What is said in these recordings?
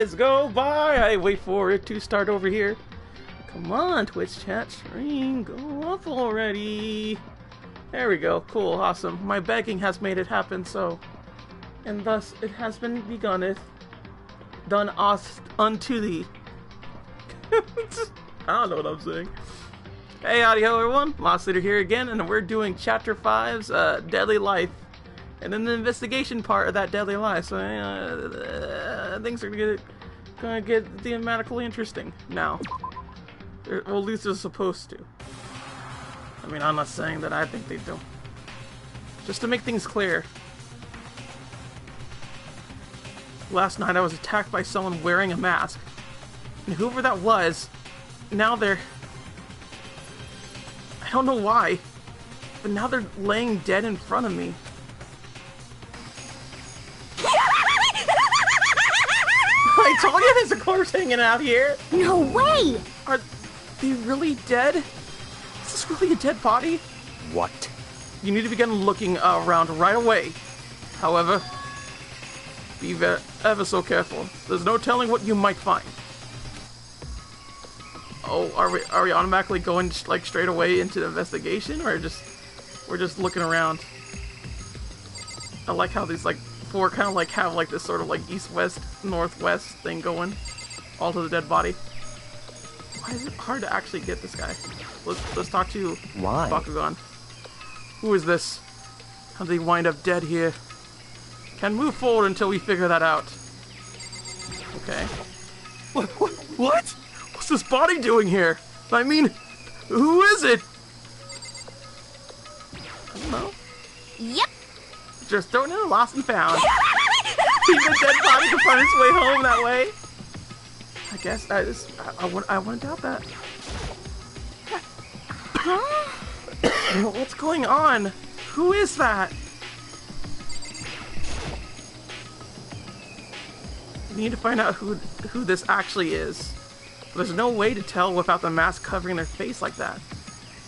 Let's go by. I wait for it to start over here. Come on, Twitch chat stream, go up already. There we go. Cool, awesome. My begging has made it happen, so, and thus it has been begunneth, done us unto thee. I don't know what I'm saying. Hey, howdy ho, everyone. Lost Leader here again, and we're doing Chapter 5's Deadly Life, and then the investigation part of that Deadly Life. So things are gonna get thematically interesting now. Well, at least they're supposed to. I mean, I'm not saying that I think they do. Just to make things clear. Last night I was attacked by someone wearing a mask. And whoever that was, now they're... I don't know why, but now they're laying dead in front of me. I told you there's a corpse hanging out here! No way! Are they really dead? Is this really a dead body? What? You need to begin looking around right away. However, be ever so careful. There's no telling what you might find. Oh, are we automatically going like straight away into the investigation, or we're just looking around? I like how these like four kind of like have like this sort of like east-west, northwest thing going, all to the dead body. Why is it hard to actually get this guy? Let's talk to Bakugan. Who is this? How did he wind up dead here? Can move forward until we figure that out. Okay. What? What's this body doing here? I mean, who is it? I don't know. Yep. Just don't know, lost and found. See the dead body can find its way home that way. I guess I wouldn't doubt that. What's going on? Who is that? We need to find out who this actually is. There's no way to tell without the mask covering their face like that.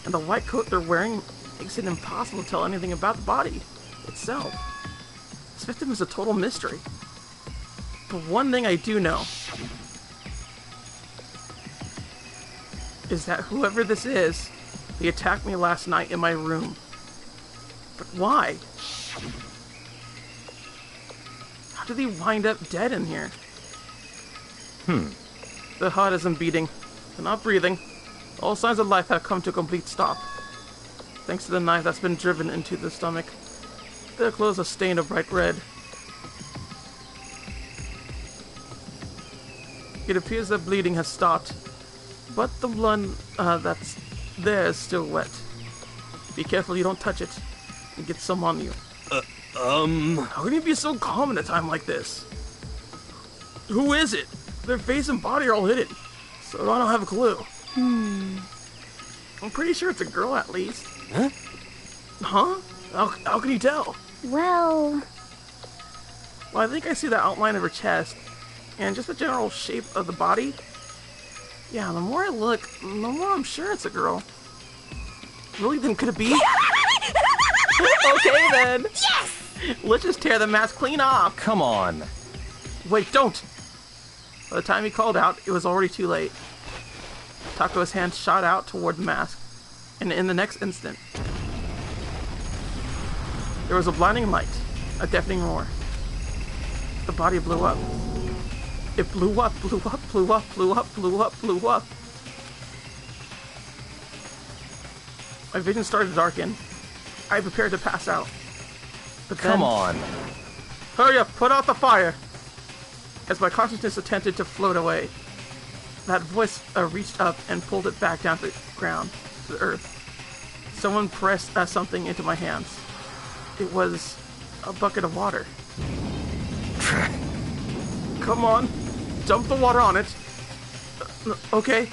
And the white coat they're wearing makes it impossible to tell anything about the body itself. This victim is a total mystery. But one thing I do know is that whoever this is, they attacked me last night in my room. But why? How did he wind up dead in here? The heart isn't beating. They're not breathing. All signs of life have come to a complete stop. Thanks to the knife that's been driven into the stomach. Their clothes are stained a bright red. It appears that bleeding has stopped, but the blood that's there is still wet. Be careful you don't touch it and get some on you. How can you be so calm in a time like this? Who is it? Their face and body are all hidden, so I don't have a clue. I'm pretty sure it's a girl at least. Huh? Huh? How can you tell? Well, I think I see the outline of her chest, and just the general shape of the body. Yeah, the more I look, the more I'm sure it's a girl. Really, then could it be? Okay then! yes! Let's just tear the mask clean off! Come on. Wait, don't! By the time he called out, it was already too late. Tako's hand shot out toward the mask, and in the next instant, there was a blinding light, a deafening roar. The body blew up. It blew up, blew up, blew up, blew up, blew up, blew up. My vision started to darken. I prepared to pass out. But then, Come on. hurry up, put out the fire! As my consciousness attempted to float away, that voice reached up and pulled it back down to the ground, to the earth. Someone pressed something into my hands. It was a bucket of water. Come on, dump the water on it. Okay.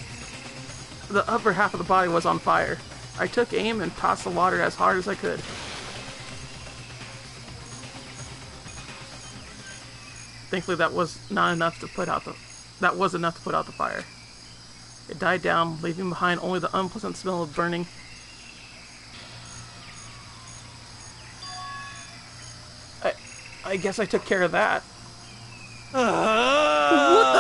The upper half of the body was on fire. I took aim and tossed the water as hard as I could. Thankfully, that was enough to put out the fire. It died down, leaving behind only the unpleasant smell of burning. I guess I took care of that. What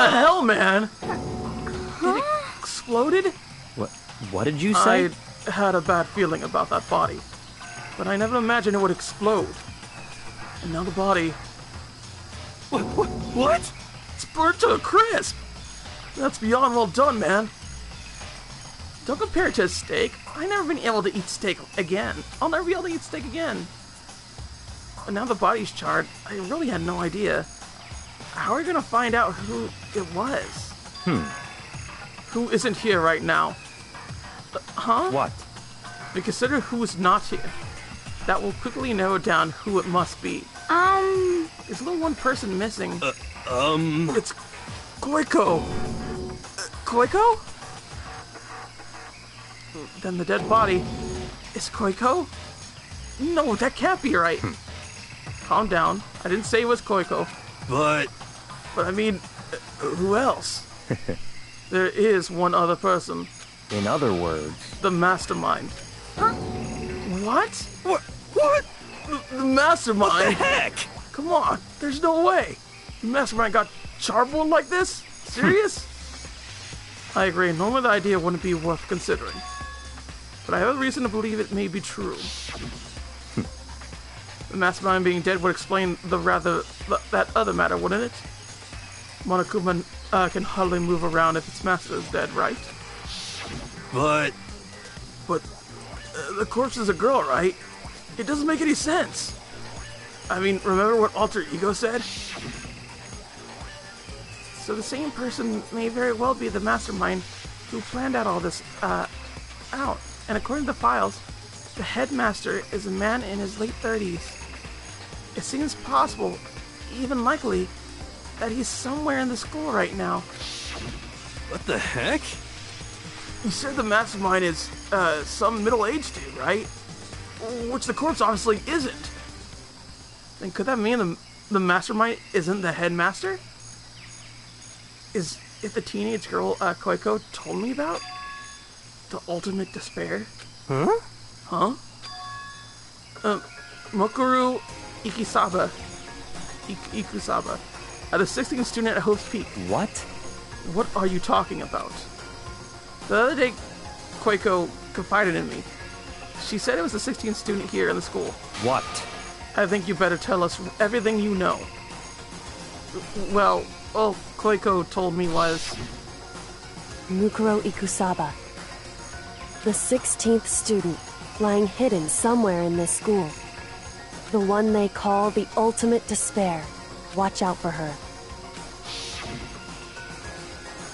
the hell, man? Huh? It exploded? What did you say? I had a bad feeling about that body, but I never imagined it would explode. And now the body... What? It's burnt to a crisp! That's beyond well done, man. Don't compare it to a steak. I've never been able to eat steak again. I'll never be able to eat steak again. And now the body's charred. I really had no idea. How are we gonna find out who it was? Who isn't here right now? Huh? What? We consider who's not here. That will quickly narrow down who it must be. There's only one person missing. It's Koiko. Koiko? Then the dead body is Koiko? No, that can't be right. Calm down. I didn't say it was Koiko. But I mean, who else? There is one other person. in other words... The mastermind. Huh? What? What? The mastermind? What the heck? Come on, there's no way. The mastermind got charboned like this? Serious? I agree, normally the idea wouldn't be worth considering. But I have a reason to believe it may be true. The mastermind being dead would explain that other matter, wouldn't it? Monokuma can hardly move around if its master is dead, right? But the corpse is a girl, right? It doesn't make any sense. I mean, remember what Alter Ego said? So the same person may very well be the mastermind who planned out all this, out. And according to the files, the headmaster is a man in his late 30s. It seems possible, even likely, that he's somewhere in the school right now. what the heck? You said the mastermind is, some middle-aged dude, right? Which the corpse obviously isn't. Then could that mean the mastermind isn't the headmaster? Is it the teenage girl, Koiko told me about? The ultimate despair? Huh? Huh? Mokuru Ikusaba, the 16th student at Hope's Peak. What? What are you talking about? The other day, Koiko confided in me. She said it was the 16th student here in the school. What? I think you better tell us everything you know. Well, all Koiko told me was... Mukuro Ikusaba. The 16th student, lying hidden somewhere in this school. The one they call the ultimate despair. Watch out for her.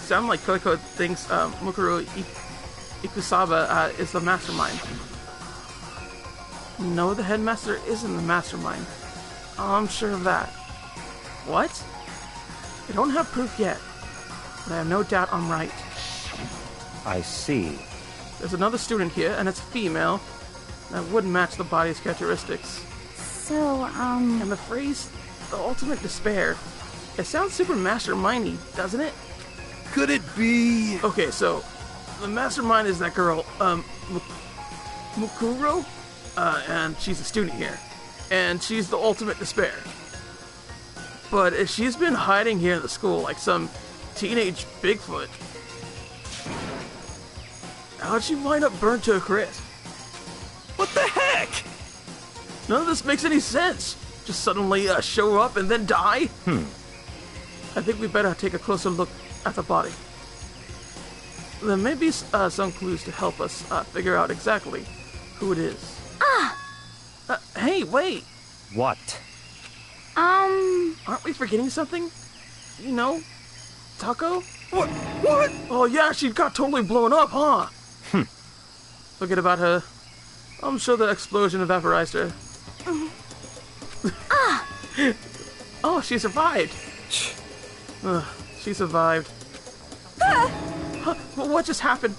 Sound like Koiko thinks Mukuro Ikusaba is the mastermind. No, the headmaster isn't the mastermind. I'm sure of that. What? I don't have proof yet, but I have no doubt I'm right. I see. There's another student here, and it's a female. That wouldn't match the body's characteristics. So, And the phrase, the ultimate despair, it sounds super mastermindy, doesn't it? Could it be... Okay, so, the mastermind is that girl, Mukuro, and she's a student here. And she's the ultimate despair. But if she's been hiding here in the school like some teenage Bigfoot, how'd she wind up burnt to a crisp? What the heck? None of this makes any sense. Just suddenly show up and then die? I think we better take a closer look at the body. There may be some clues to help us figure out exactly who it is. Hey, wait! What? Aren't we forgetting something? You know, Taco? What? Oh yeah, she got totally blown up, huh? Forget about her. I'm sure the explosion vaporized her. Oh, she survived. She survived. Huh, what just happened?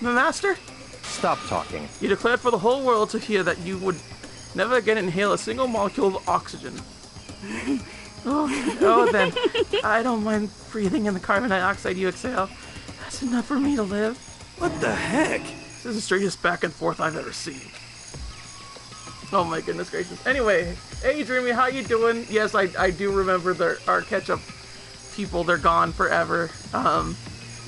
The master? Stop talking. You declared for the whole world to hear that you would never again inhale a single molecule of oxygen. Oh, then, I don't mind breathing in the carbon dioxide you exhale. That's enough for me to live. What the heck? This is the strangest back and forth I've ever seen. Oh my goodness gracious. Anyway, hey Dreamy, how you doing? Yes, I do remember our catch-up people, they're gone forever.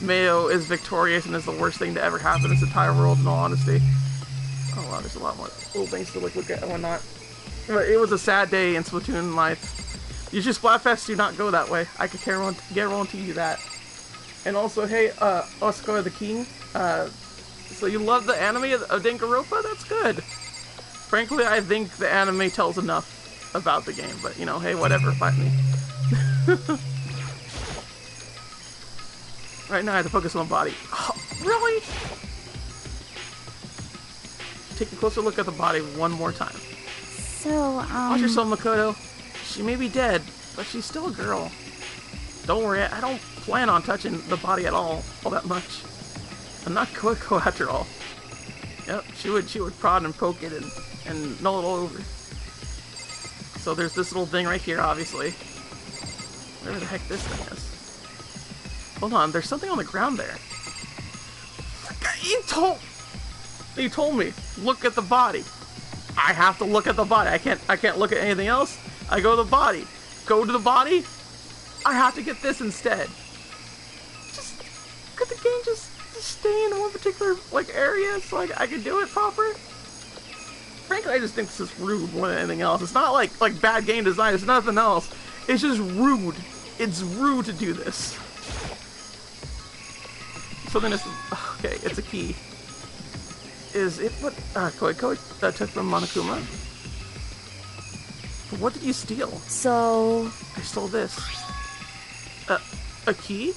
Mayo is victorious and is the worst thing to ever happen in this entire world, in all honesty. Oh wow, there's a lot more little things to look at and whatnot. But it was a sad day in Splatoon life. Usually Splatfests do not go that way. I can guarantee you that. And also, hey, Oscar the King, so you love the anime of Danganronpa? That's good. Frankly, I think the anime tells enough about the game, but you know, hey, whatever, fight me. Right now I have to focus on the body. Oh, really? Take a closer look at the body one more time. So, Watch yourself, Makoto. She may be dead, but she's still a girl. Don't worry, I don't plan on touching the body at all that much. I'm not Koiko after all. Yep, she would prod and poke it and null it all over. So there's this little thing right here, obviously. Whatever the heck this thing is. Hold on, there's something on the ground there. You told me, look at the body. I have to look at the body. I can't look at anything else. I go to the body. Go to the body. I have to get this instead. Just could the game just stay in one particular like area so I can do it proper? Frankly, I just think this is rude more than anything else. It's not like bad game design. It's nothing else. It's just rude. It's rude to do this. So then it's okay. It's a key. Is it what Koiko took from Monokuma? What did you steal? So... I stole this. A key?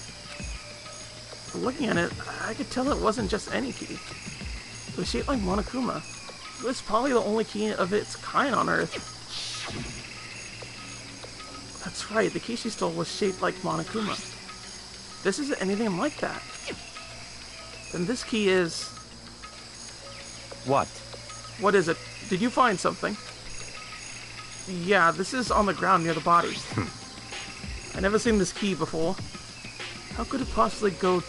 Looking at it, I could tell it wasn't just any key. It was shaped like Monokuma. It was probably the only key of its kind on Earth. That's right, the key she stole was shaped like Monokuma. This isn't anything like that. Then this key is... What? What is it? Did you find something? Yeah, this is on the ground near the body. I never seen this key before. How could it possibly go...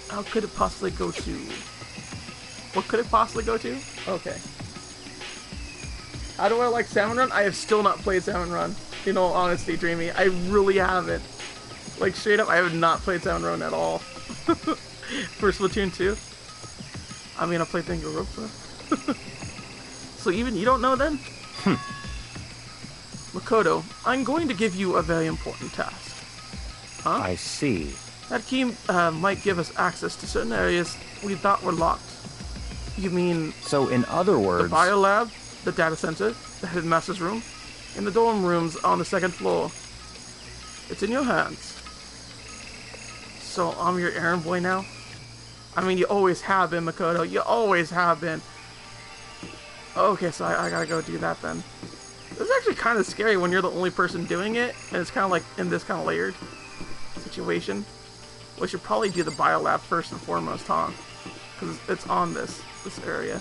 How could it possibly go to... What could it possibly go to? Okay. How do I like Salmon Run? I have still not played Salmon Run. In all honesty, Dreamy. I really haven't. Like, straight up, I have not played Salmon Run at all. For Splatoon 2. I mean, I played Danganronpa. So even you don't know then? Makoto, I'm going to give you a very important task. Huh? I see. That key might give us access to certain areas we thought were locked. You mean... So in other words... The biolab, the data center, the headmaster's room, and the dorm rooms on the second floor. It's in your hands. So I'm your errand boy now? I mean, you always have been, Makoto. You always have been. Okay, so I gotta go do that then. This is actually kind of scary when you're the only person doing it, and it's kind of like in this kind of layered situation. We should probably do the biolab first and foremost, huh? Because it's on this area.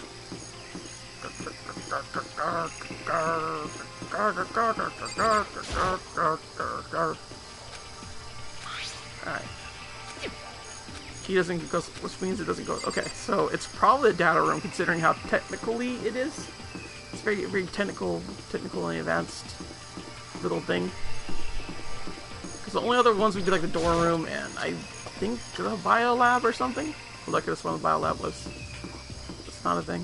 Alright. Key doesn't go, which means it doesn't go. Okay, so it's probably a data room considering how technically it is. It's very, very technical and advanced little thing. Because the only other ones would be like the dorm room and I think the biolab or something. Well, I could have sworn the biolab was. It's not a thing.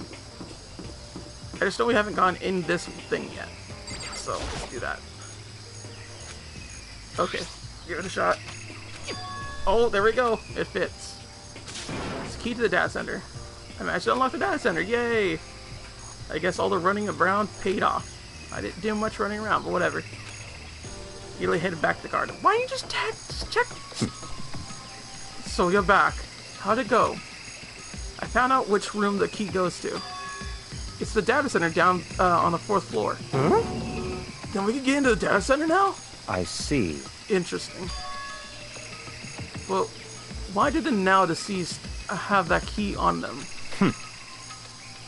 I just know we haven't gone in this thing yet. So let's do that. Okay, give it a shot. Oh, there we go. It fits. It's key to the data center. I managed to unlock the data center. Yay! I guess all the running around paid off. I didn't do much running around, but whatever. Ely headed back to the garden. Why don't you just check? So you're back. How'd it go? I found out which room the key goes to. It's the data center down on the 4th floor. Huh? Then we can get into the data center now? I see. Interesting. Well, why did the now deceased have that key on them?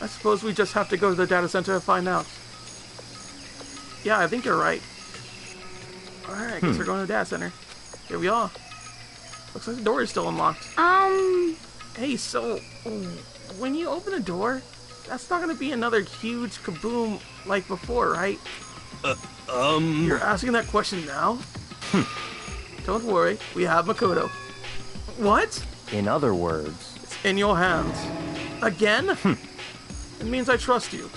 I suppose we just have to go to the data center and find out. Yeah, I think you're right. Alright, I guess we're going to the data center. Here we are. Looks like the door is still unlocked. Hey, so, when you open the door, that's not going to be another huge kaboom like before, right? You're asking that question now? Don't worry, we have Makoto. What? In other words, It's in your hands. Again? It means I trust you.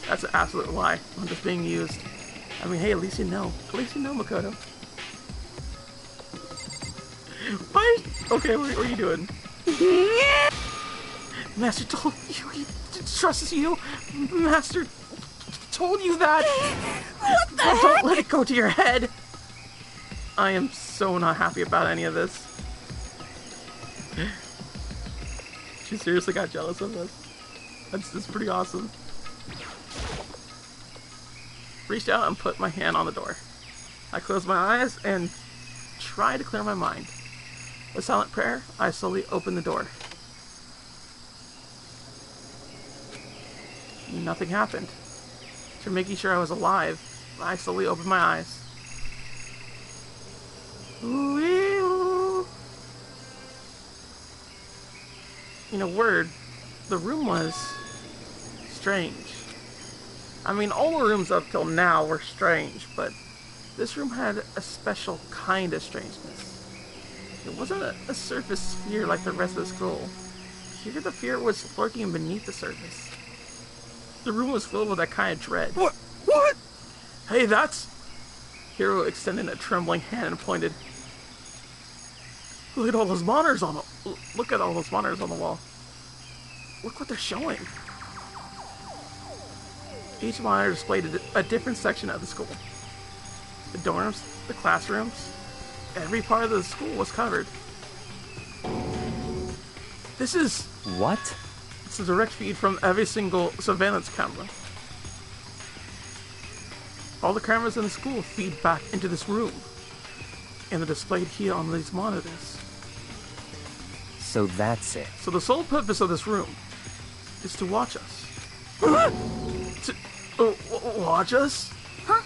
That's an absolute lie. I'm just being used. I mean, hey, at least you know. At least you know, Makoto. Why? Okay, what are you doing? Master told you he trusts you. Master told you that. What the heck? Don't let it go to your head. I am so not happy about any of this. She seriously got jealous of this. That's pretty awesome. Reached out and put my hand on the door. I closed my eyes and tried to clear my mind. With silent prayer, I slowly opened the door. Nothing happened. After making sure I was alive, I slowly opened my eyes. Ooh. In a word, the room was strange. I mean, all the rooms up till now were strange, but this room had a special kind of strangeness. It wasn't a surface sphere like the rest of the school. Here the fear was lurking beneath the surface. The room was filled with that kind of dread. What? Hey, that's... Hiro extended a trembling hand and pointed. Look at all those monitors on the... Look at all those monitors on the wall. Look what they're showing. Each monitor displayed a different section of the school. The dorms, the classrooms, every part of the school was covered. This is... what? It's a direct feed from every single surveillance camera. All the cameras in the school feed back into this room, and they're displayed here on these monitors. So that's it. So the sole purpose of this room is to watch us. Watch us? Huh?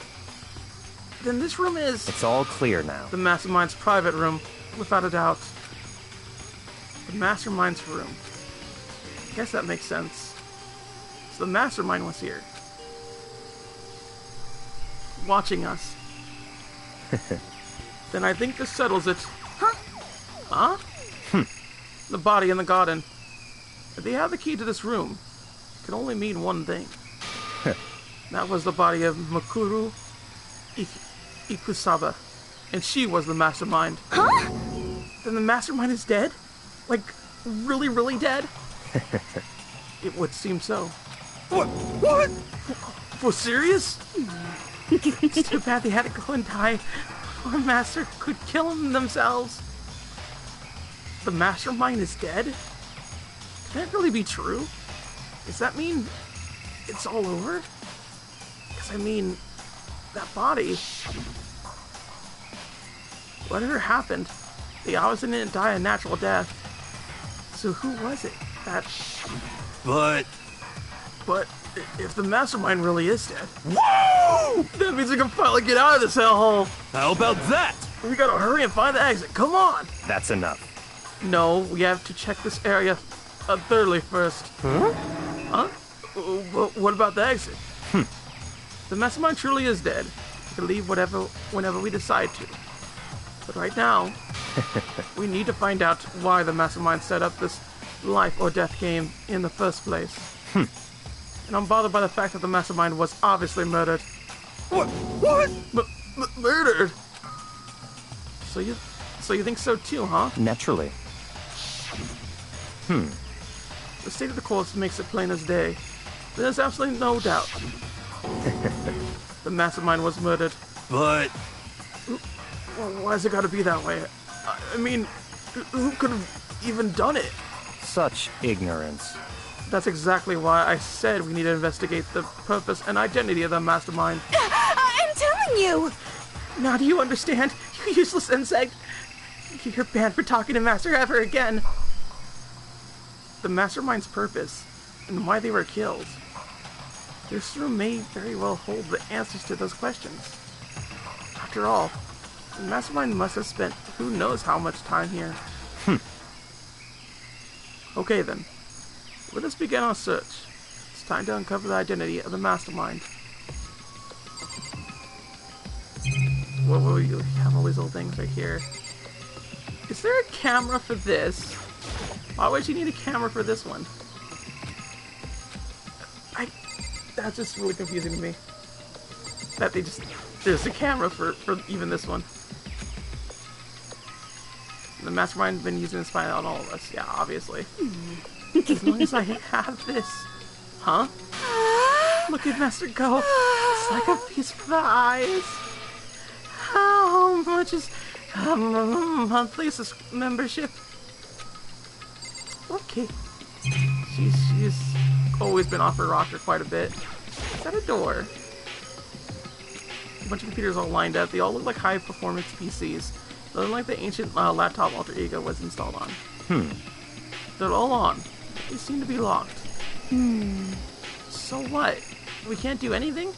Then this room is It's all clear now. the Mastermind's private room, without a doubt. The Mastermind's room. I guess that makes sense. So the Mastermind was here. Watching us. Then I think this settles it. Huh? Huh? The body in the garden. If they have the key to this room, it can only mean one thing. That was the body of Makuru Ikusaba. And she was the Mastermind. Huh? Then the Mastermind is dead? Like, really, really dead? It would seem so. What? For serious? It's too bad they had to go and die. Poor Master could kill them themselves. The Mastermind is dead? Can that really be true? Does that mean it's all over? Because I mean, that body... Whatever happened, they obviously didn't die a natural death. So who was it? But If the Mastermind really is dead, whoa! that means we can finally get out of this hellhole. How about that? We gotta hurry and find the exit. Come on. That's enough. No, we have to check this area thoroughly first. Huh? What about the exit? The Mastermind truly is dead. We can leave whenever we decide to. But right now, we need to find out why the Mastermind set up this life or death game in the first place. And I'm bothered by the fact that the Mastermind was obviously murdered. What? Murdered? So you think so too, huh? Naturally. The state of the course makes it plain as day. There's absolutely no doubt. The Mastermind was murdered. But Well, why's it gotta be that way? I mean, who could have even done it? Such ignorance. That's exactly why I said we need to investigate the purpose and identity of the Mastermind. I'm telling you! Now do you understand, you useless insect? You're banned for talking to Master ever again. The Mastermind's purpose and why they were killed. This room may very well hold the answers to those questions. After all, the Mastermind must have spent who knows how much time here. Okay then, let us begin our search. It's time to uncover the identity of the Mastermind. what you have all these little things right here. Is there a camera for this? Why would you need a camera for this one? That's just really confusing to me. That there's a camera for even this one. The mastermind been using this fight on all of us. Yeah, obviously. As long as I have this. Huh? Look at Master go. It's like a feast for the eyes. How much is monthly membership? Okay. She's always been off her rocker quite a bit. Is that a door? A bunch of computers all lined up. They all look like high-performance PCs. They look like the ancient laptop alter ego was installed on. They're all on. They seem to be locked. So what? We can't do anything?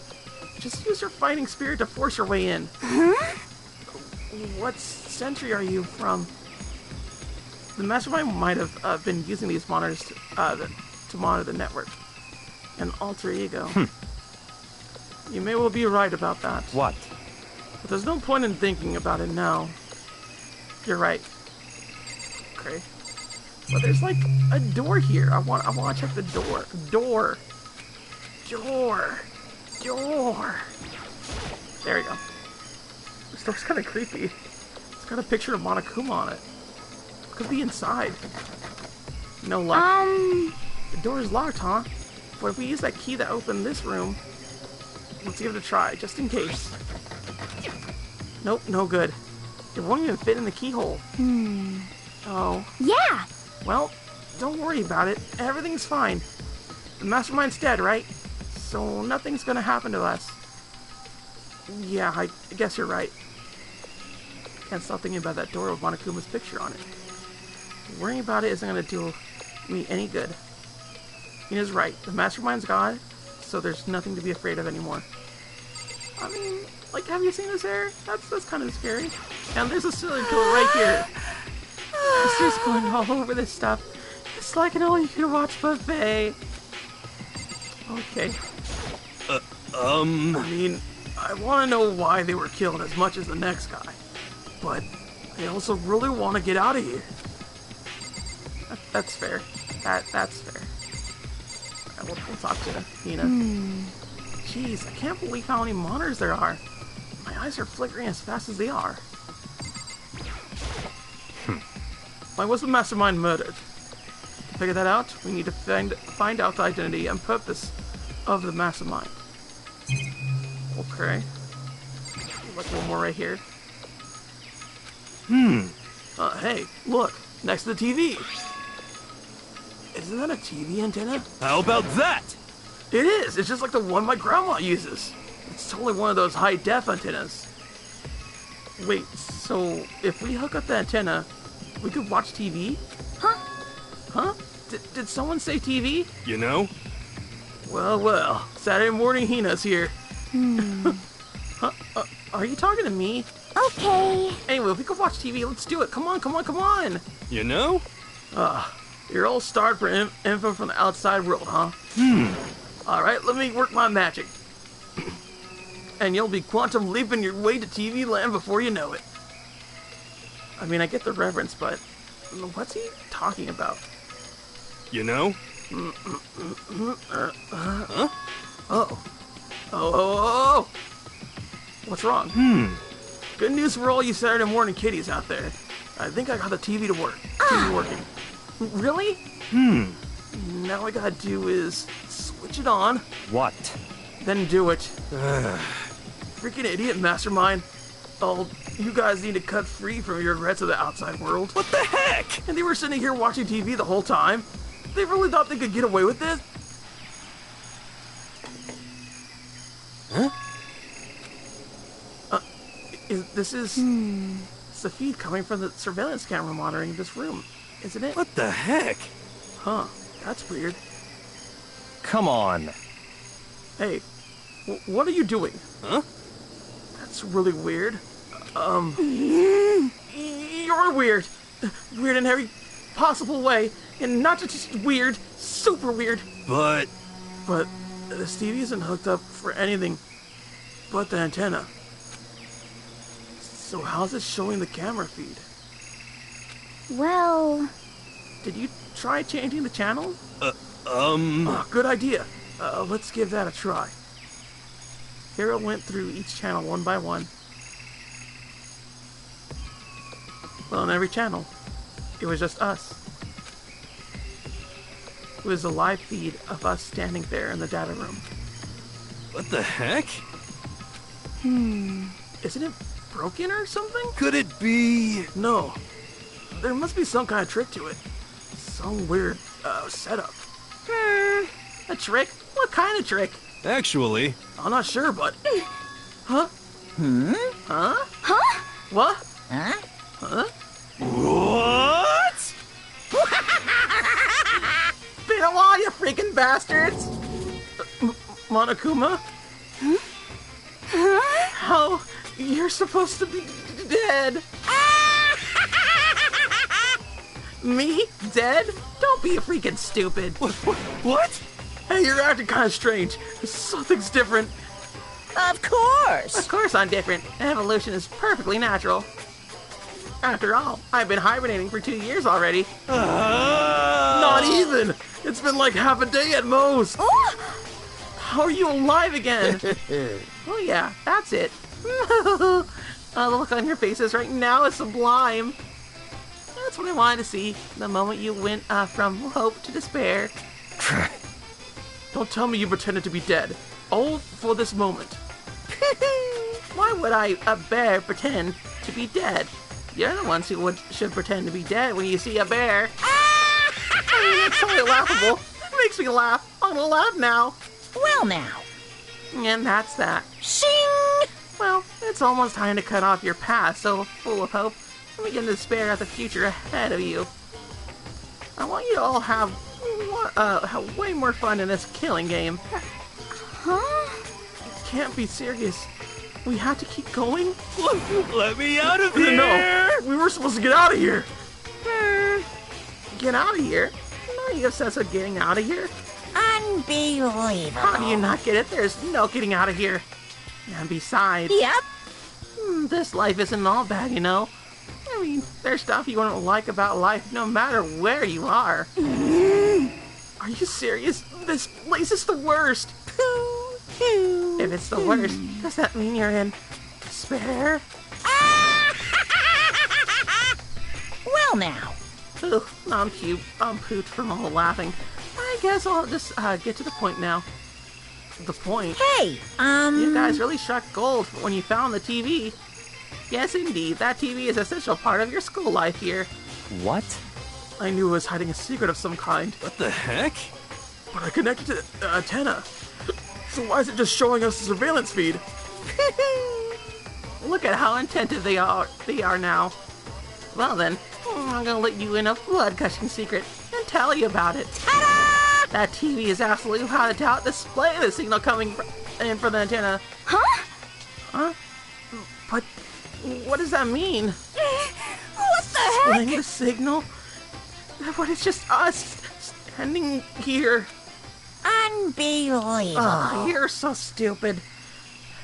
Just use your fighting spirit to force your way in. What century are you from? The mastermind might have been using these monitors to monitor the network. An alter ego. You may well be right about that. What? But there's no point in thinking about it now. You're right. Okay. But there's like a door here. I want to check the door. Door. There we go. This door's kind of creepy. It's got a picture of Monokuma on it. Could be inside. No luck. The door is locked, huh? But if we use that key that opened this room, let's give it a try, just in case. Nope, no good. It won't even fit in the keyhole. Oh. Yeah. Well, don't worry about it. Everything's fine. The mastermind's dead, right? So nothing's gonna happen to us. Yeah, I guess you're right. Can't stop thinking about that door with Monokuma's picture on it. Worrying about it isn't gonna do me any good. Ina's right. The mastermind's gone, so there's nothing to be afraid of anymore. I mean, like, have you seen his hair? That's kind of scary. And there's a serial killer right here. Master's going all over this stuff. It's like an all-you-can-watch buffet. Okay. I mean, I want to know why they were killed as much as the next guy. But I also really want to get out of here. That's fair. That's fair. Alright, we'll talk to Nina. Jeez, I can't believe how many monitors there are. My eyes are flickering as fast as they are. Why was the mastermind murdered? To figure that out, we need to find out the identity and purpose of the mastermind. Okay. Like one more right here. Hey, look, next to the TV. Isn't that a TV antenna? How about that? It is! It's just like the one my grandma uses. It's totally one of those high-def antennas. Wait, so if we hook up the antenna, we could watch TV? Huh? Did someone say TV? You know? Well, Saturday morning Hina's here. Huh? Are you talking to me? Okay. Anyway, if we could watch TV, let's do it. Come on. You know? You're all starved for info from the outside world, huh? Alright, let me work my magic. And you'll be quantum leaping your way to TV land before you know it. I mean, I get the reference, but what's he talking about? You know? Huh? Oh. What's wrong? Good news for all you Saturday morning kiddies out there. I think I got the TV to work. TV working. Really? Now all I gotta do is switch it on. What? Then do it. Freaking idiot mastermind. Oh, you guys need to cut free from your regrets of the outside world. What the heck? And they were sitting here watching TV the whole time? They really thought they could get away with this? Huh? This is... It's the feed coming from the surveillance camera monitoring this room, isn't it? What the heck? Huh. That's weird. Come on. Hey, what are you doing? Huh? That's really weird. You're weird. Weird in every possible way. And not just weird, super weird. But this TV isn't hooked up for anything but the antenna. So how's it showing the camera feed? Well, Did you try changing the channel? Um... Oh, good idea. Let's give that a try. Hero went through each channel one by one. Well, in every channel, it was just us. It was a live feed of us standing there in the data room. What the heck? Isn't it broken or something? Could it be... No. There must be some kind of trick to it. Some weird, setup. A trick? What kind of trick? Actually... I'm not sure, but... Huh? Huh? huh? What? Huh? Huh? What? Been a while, you freaking bastards! Monokuma? How? You're supposed to be dead. Me? Dead? Don't be freaking stupid. What? Hey, you're acting kind of strange. Something's different. Of course. Of course I'm different. Evolution is perfectly natural. After all, I've been hibernating for 2 years already. Not even! It's been like half a day at most. How are you alive again? Oh yeah, that's it. The look on your faces right now is sublime. That's what I wanted to see. The moment you went from hope to despair. Don't tell me you pretended to be dead. All for this moment. Why would I, a bear, pretend to be dead? You're the ones who should pretend to be dead when you see a bear. I mean, it's totally laughable. It makes me laugh. I'm gonna laugh now. Well now. And that's that. Shing! Well, it's almost time to cut off your past, so full of hope, and begin to despair at the future ahead of you. I want you to all have way more fun in this killing game. Huh? You can't be serious. We have to keep going? Let me out of here! No, we were supposed to get out of here. Get out of here? No, you have sense of getting out of here? Unbelievable. How do you not get it? There's no getting out of here. And besides, Yep. this life isn't all bad, you know. I mean, there's stuff you wouldn't like about life no matter where you are. Are you serious? This place is the worst. If it's the worst, does that mean you're in despair? Well now. Ugh, I'm pooped from all the laughing. I guess I'll just get to the point now. The point? Hey, You guys really struck gold when you found the TV. Yes, indeed, that TV is an essential part of your school life here. What? I knew it was hiding a secret of some kind, What the heck? but I connected to the antenna. So why is it just showing us the surveillance feed? Look at how attentive they are now. Well then, I'm gonna let you in a blood-gushing secret and tell you about it. Ta-da! That TV is absolutely without a doubt display the signal coming in from the antenna. Huh? Huh? But what does that mean? What the heck? Displaying the signal? But it's just us standing here. Unbelievable. Oh, you're so stupid.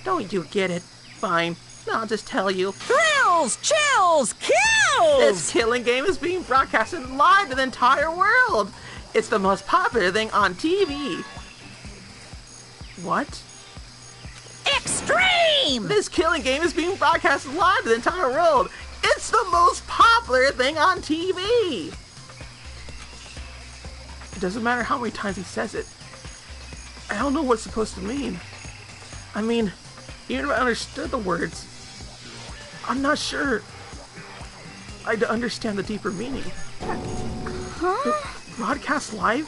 Don't you get it? Fine, I'll just tell you. Thrills, chills, kills! This killing game is being broadcasted live to the entire world. It's the most popular thing on TV. What? Extreme! This killing game is being broadcasted live to the entire world. It's the most popular thing on TV. It doesn't matter how many times he says it. I don't know what it's supposed to mean. I mean, even if I understood the words, I'm not sure I'd understand the deeper meaning. Huh? Broadcast live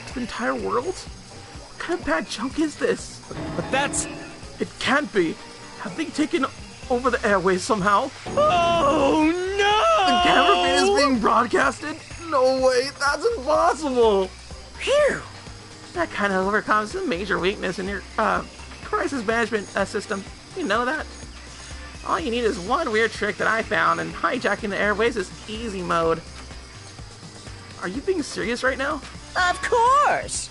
to the entire world? What kind of bad joke is this? But that's... It can't be. Have they taken over the airways somehow? Oh no! The camera feed is being broadcasted? No way, that's impossible! Phew! That kind of overcomes a major weakness in your, crisis management system. You know that? All you need is one weird trick that I found, and hijacking the airways is easy mode. Are you being serious right now? Of course!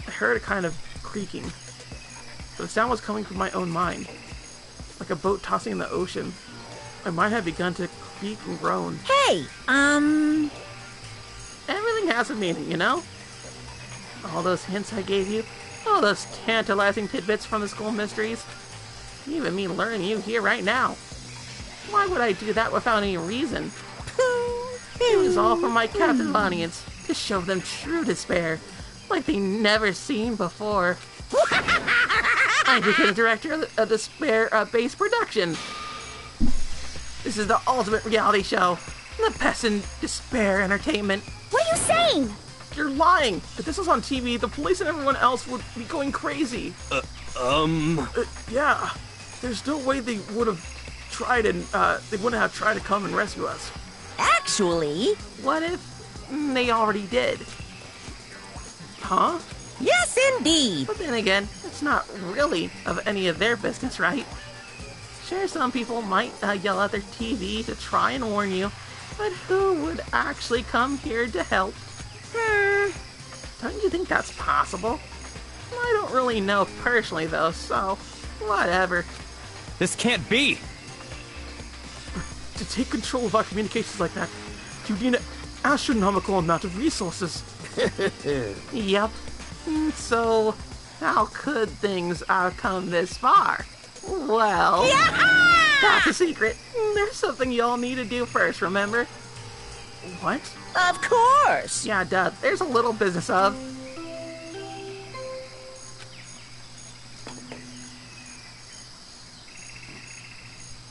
I heard a kind of creaking. But the sound was coming from my own mind. Like a boat tossing in the ocean. I might have begun to creak and groan. Hey, Everything has a meaning, you know? All those hints I gave you, all those tantalizing tidbits from the school mysteries, even me learning you here right now. Why would I do that without any reason? It was all for my Captain Bonnians, to show them true despair, like they never seen before. I became director of a despair-based production. This is the ultimate reality show, the best in despair entertainment. What are you saying? You're lying. If this was on TV, the police and everyone else would be going crazy. Yeah. There's no way they would have tried and, they wouldn't have tried to come and rescue us. actually... What if they already did? Huh? Yes, indeed. But then again, it's not really of any of their business, right? Sure, some people might yell at their TV to try and warn you, but who would actually come here to help? Don't you think that's possible? I don't really know personally, though, so whatever. This can't be! To take control of our communications like that, you need an astronomical amount of resources. Yep. So, how could things come this far? Well, that's a secret. There's something y'all need to do first, remember? What? Of course. Yeah, duh. There's a little business of...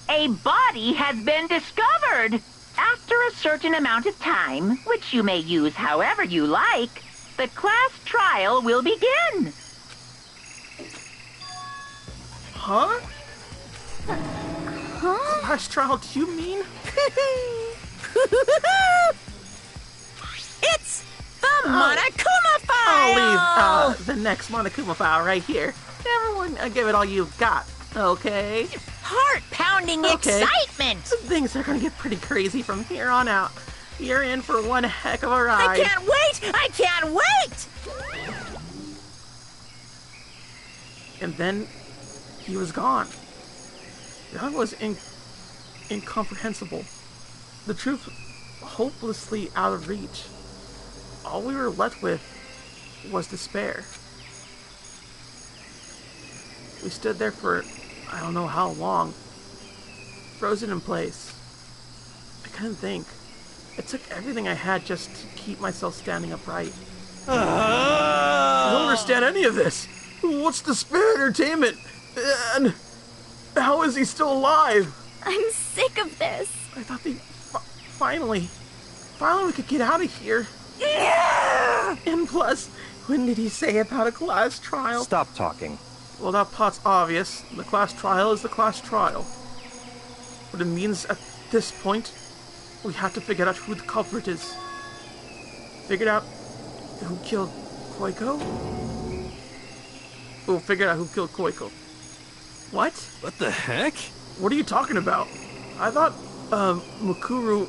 A body has been discovered. After a certain amount of time, which you may use however you like, the class trial will begin. Huh? Huh? Class trial, do you mean? It's the Monokuma I'll file! leave the next Monokuma file right here. Everyone, give it all you've got, okay? Heart-pounding Okay. excitement! Things are gonna get pretty crazy from here on out. You're in for one heck of a I ride. can't wait! I can't wait! And then he was gone. That was incomprehensible. The truth hopelessly out of reach. All we were left with was despair. We stood there for I don't know how long, frozen in place. I couldn't think. It took everything I had just to keep myself standing upright. I don't understand any of this. What's despair entertainment? And how is he still alive? I'm sick of this. I thought they finally we could get out of here. Yeah! And plus, when did he say about a class trial? Stop talking. Well, that part's obvious. The class trial is the class trial. What it means at this point, we have to figure out who the culprit is. Figured out who killed Koiko? We'll figure out who killed Koiko. What? What the heck? What are you talking about? I thought, Mukuru,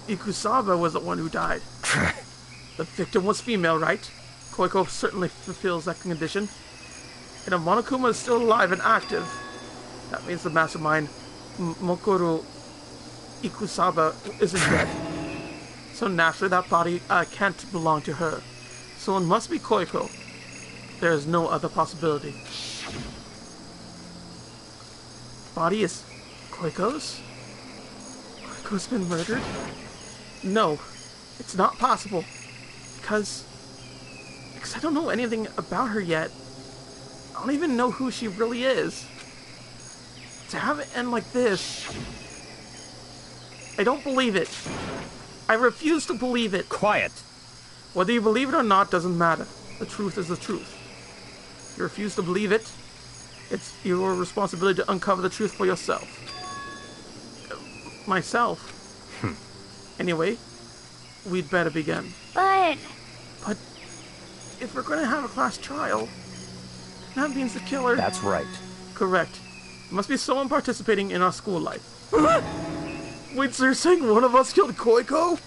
Ikusaba was the one who died. The victim was female, right? Koiko certainly fulfills that condition. And if Monokuma is still alive and active, that means the mastermind, Mukuru Ikusaba, isn't dead. So naturally that body can't belong to her. So it must be Koiko. There is no other possibility. Body is Koiko's? Koiko's been murdered? No, it's not possible. Because I don't know anything about her yet. I don't even know who she really is. To have it end like this... I don't believe it. I refuse to believe it. Quiet. Whether you believe it or not doesn't matter. The truth is the truth. You refuse to believe it, it's your responsibility to uncover the truth for yourself. Myself? Anyway, we'd better begin. But But if we're going to have a class trial, that means the killer... That's right. Correct. Must be someone participating in our school life. Wait, so you're saying one of us killed Koiko?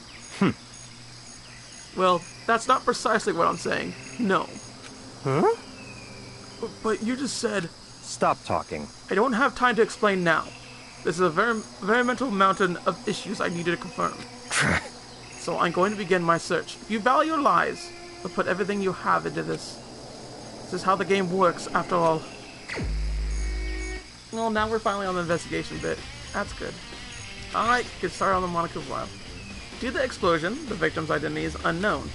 Well, that's not precisely what I'm saying. No. Huh? But you just said Stop talking. I don't have time to explain now. This is a very mental mountain of issues I needed to confirm. So I'm going to begin my search. You value your lives, but put everything you have into this. This is how the game works, after all. Well, now we're finally on the investigation bit. That's good. Alright, get started on the Monika's lab. Due to the explosion, the victim's identity is unknown.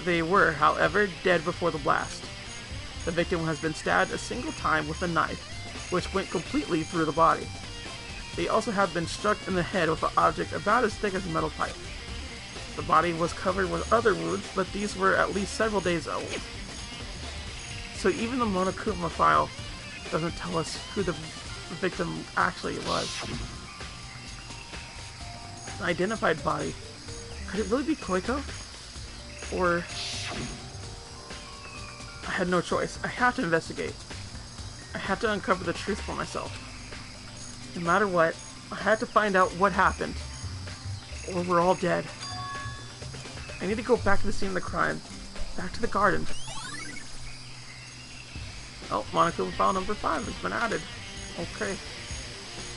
They were, however, dead before the blast. The victim has been stabbed a single time with a knife, which went completely through the body. They also have been struck in the head with an object about as thick as a metal pipe. The body was covered with other wounds, but these were at least several days old. So even the Monokuma file doesn't tell us who the victim actually was. An identified body. Could it really be Koiko? Or... I had no choice. I have to investigate. I have to uncover the truth for myself. No matter what, I had to find out what happened. Or we're all dead. I need to go back to the scene of the crime. Back to the garden. Oh, Monokuma file number 5 has been added. Okay.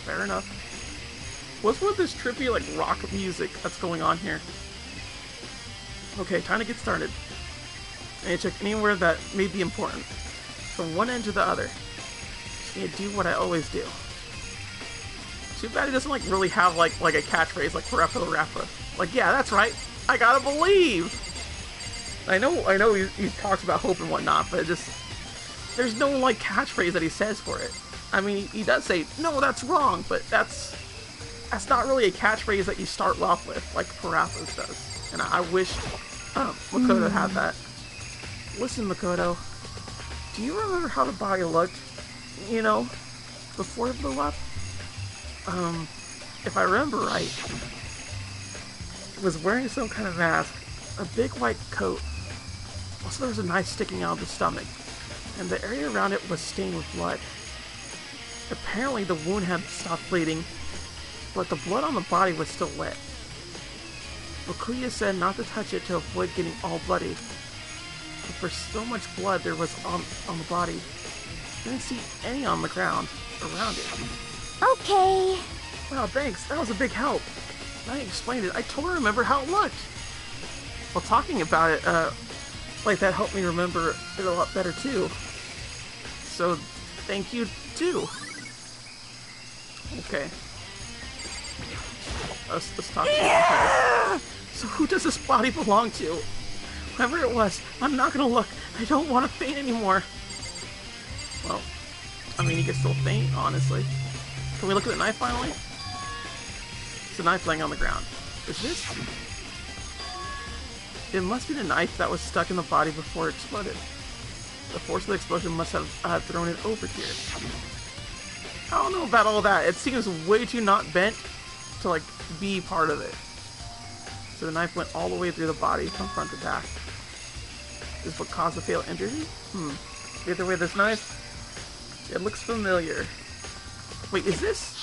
Fair enough. What's with this trippy, like, rock music that's going on here? Okay, time to get started. I need to check anywhere that may be important. From one end to the other. Just need to do what I always do. Too bad he doesn't, like, really have, like a catchphrase like Rappa Rappa. Like, yeah, that's right. I gotta believe! I know he talks about hope and whatnot, but it just... There's no, like, catchphrase that he says for it. I mean, he does say, no, that's wrong, but that's not really a catchphrase that you start off with, like Parappa's does. And I wish Makoto had that. Listen, Makoto, do you remember how the body looked, you know, before it blew up? If I remember right, it was wearing some kind of mask, a big white coat. Also, there was a knife sticking out of the stomach, and the area around it was stained with blood. Apparently, the wound had stopped bleeding, but the blood on the body was still wet. Bakuya said not to touch it to avoid getting all bloody. But for so much blood there was on the body, I didn't see any on the ground around it. Okay. Wow, thanks. That was a big help. Now you explained it, I totally remember how it looked. While talking about it, like that helped me remember it a lot better too. So, thank you too. Okay. Let's talk to you. So who does this body belong to? Whoever it was, I'm not gonna look. I don't want to faint anymore. Well, I mean, you can still faint, honestly. Can we look at the knife finally? It's a knife laying on the ground. Is this? It must be the knife that was stuck in the body before it exploded. The force of the explosion must have thrown it over here. I don't know about all that. It seems way too not bent to, like, be part of it. So the knife went all the way through the body from front to back. Is this what caused the fatal injury? Either way, this knife, it looks familiar. Wait, is this?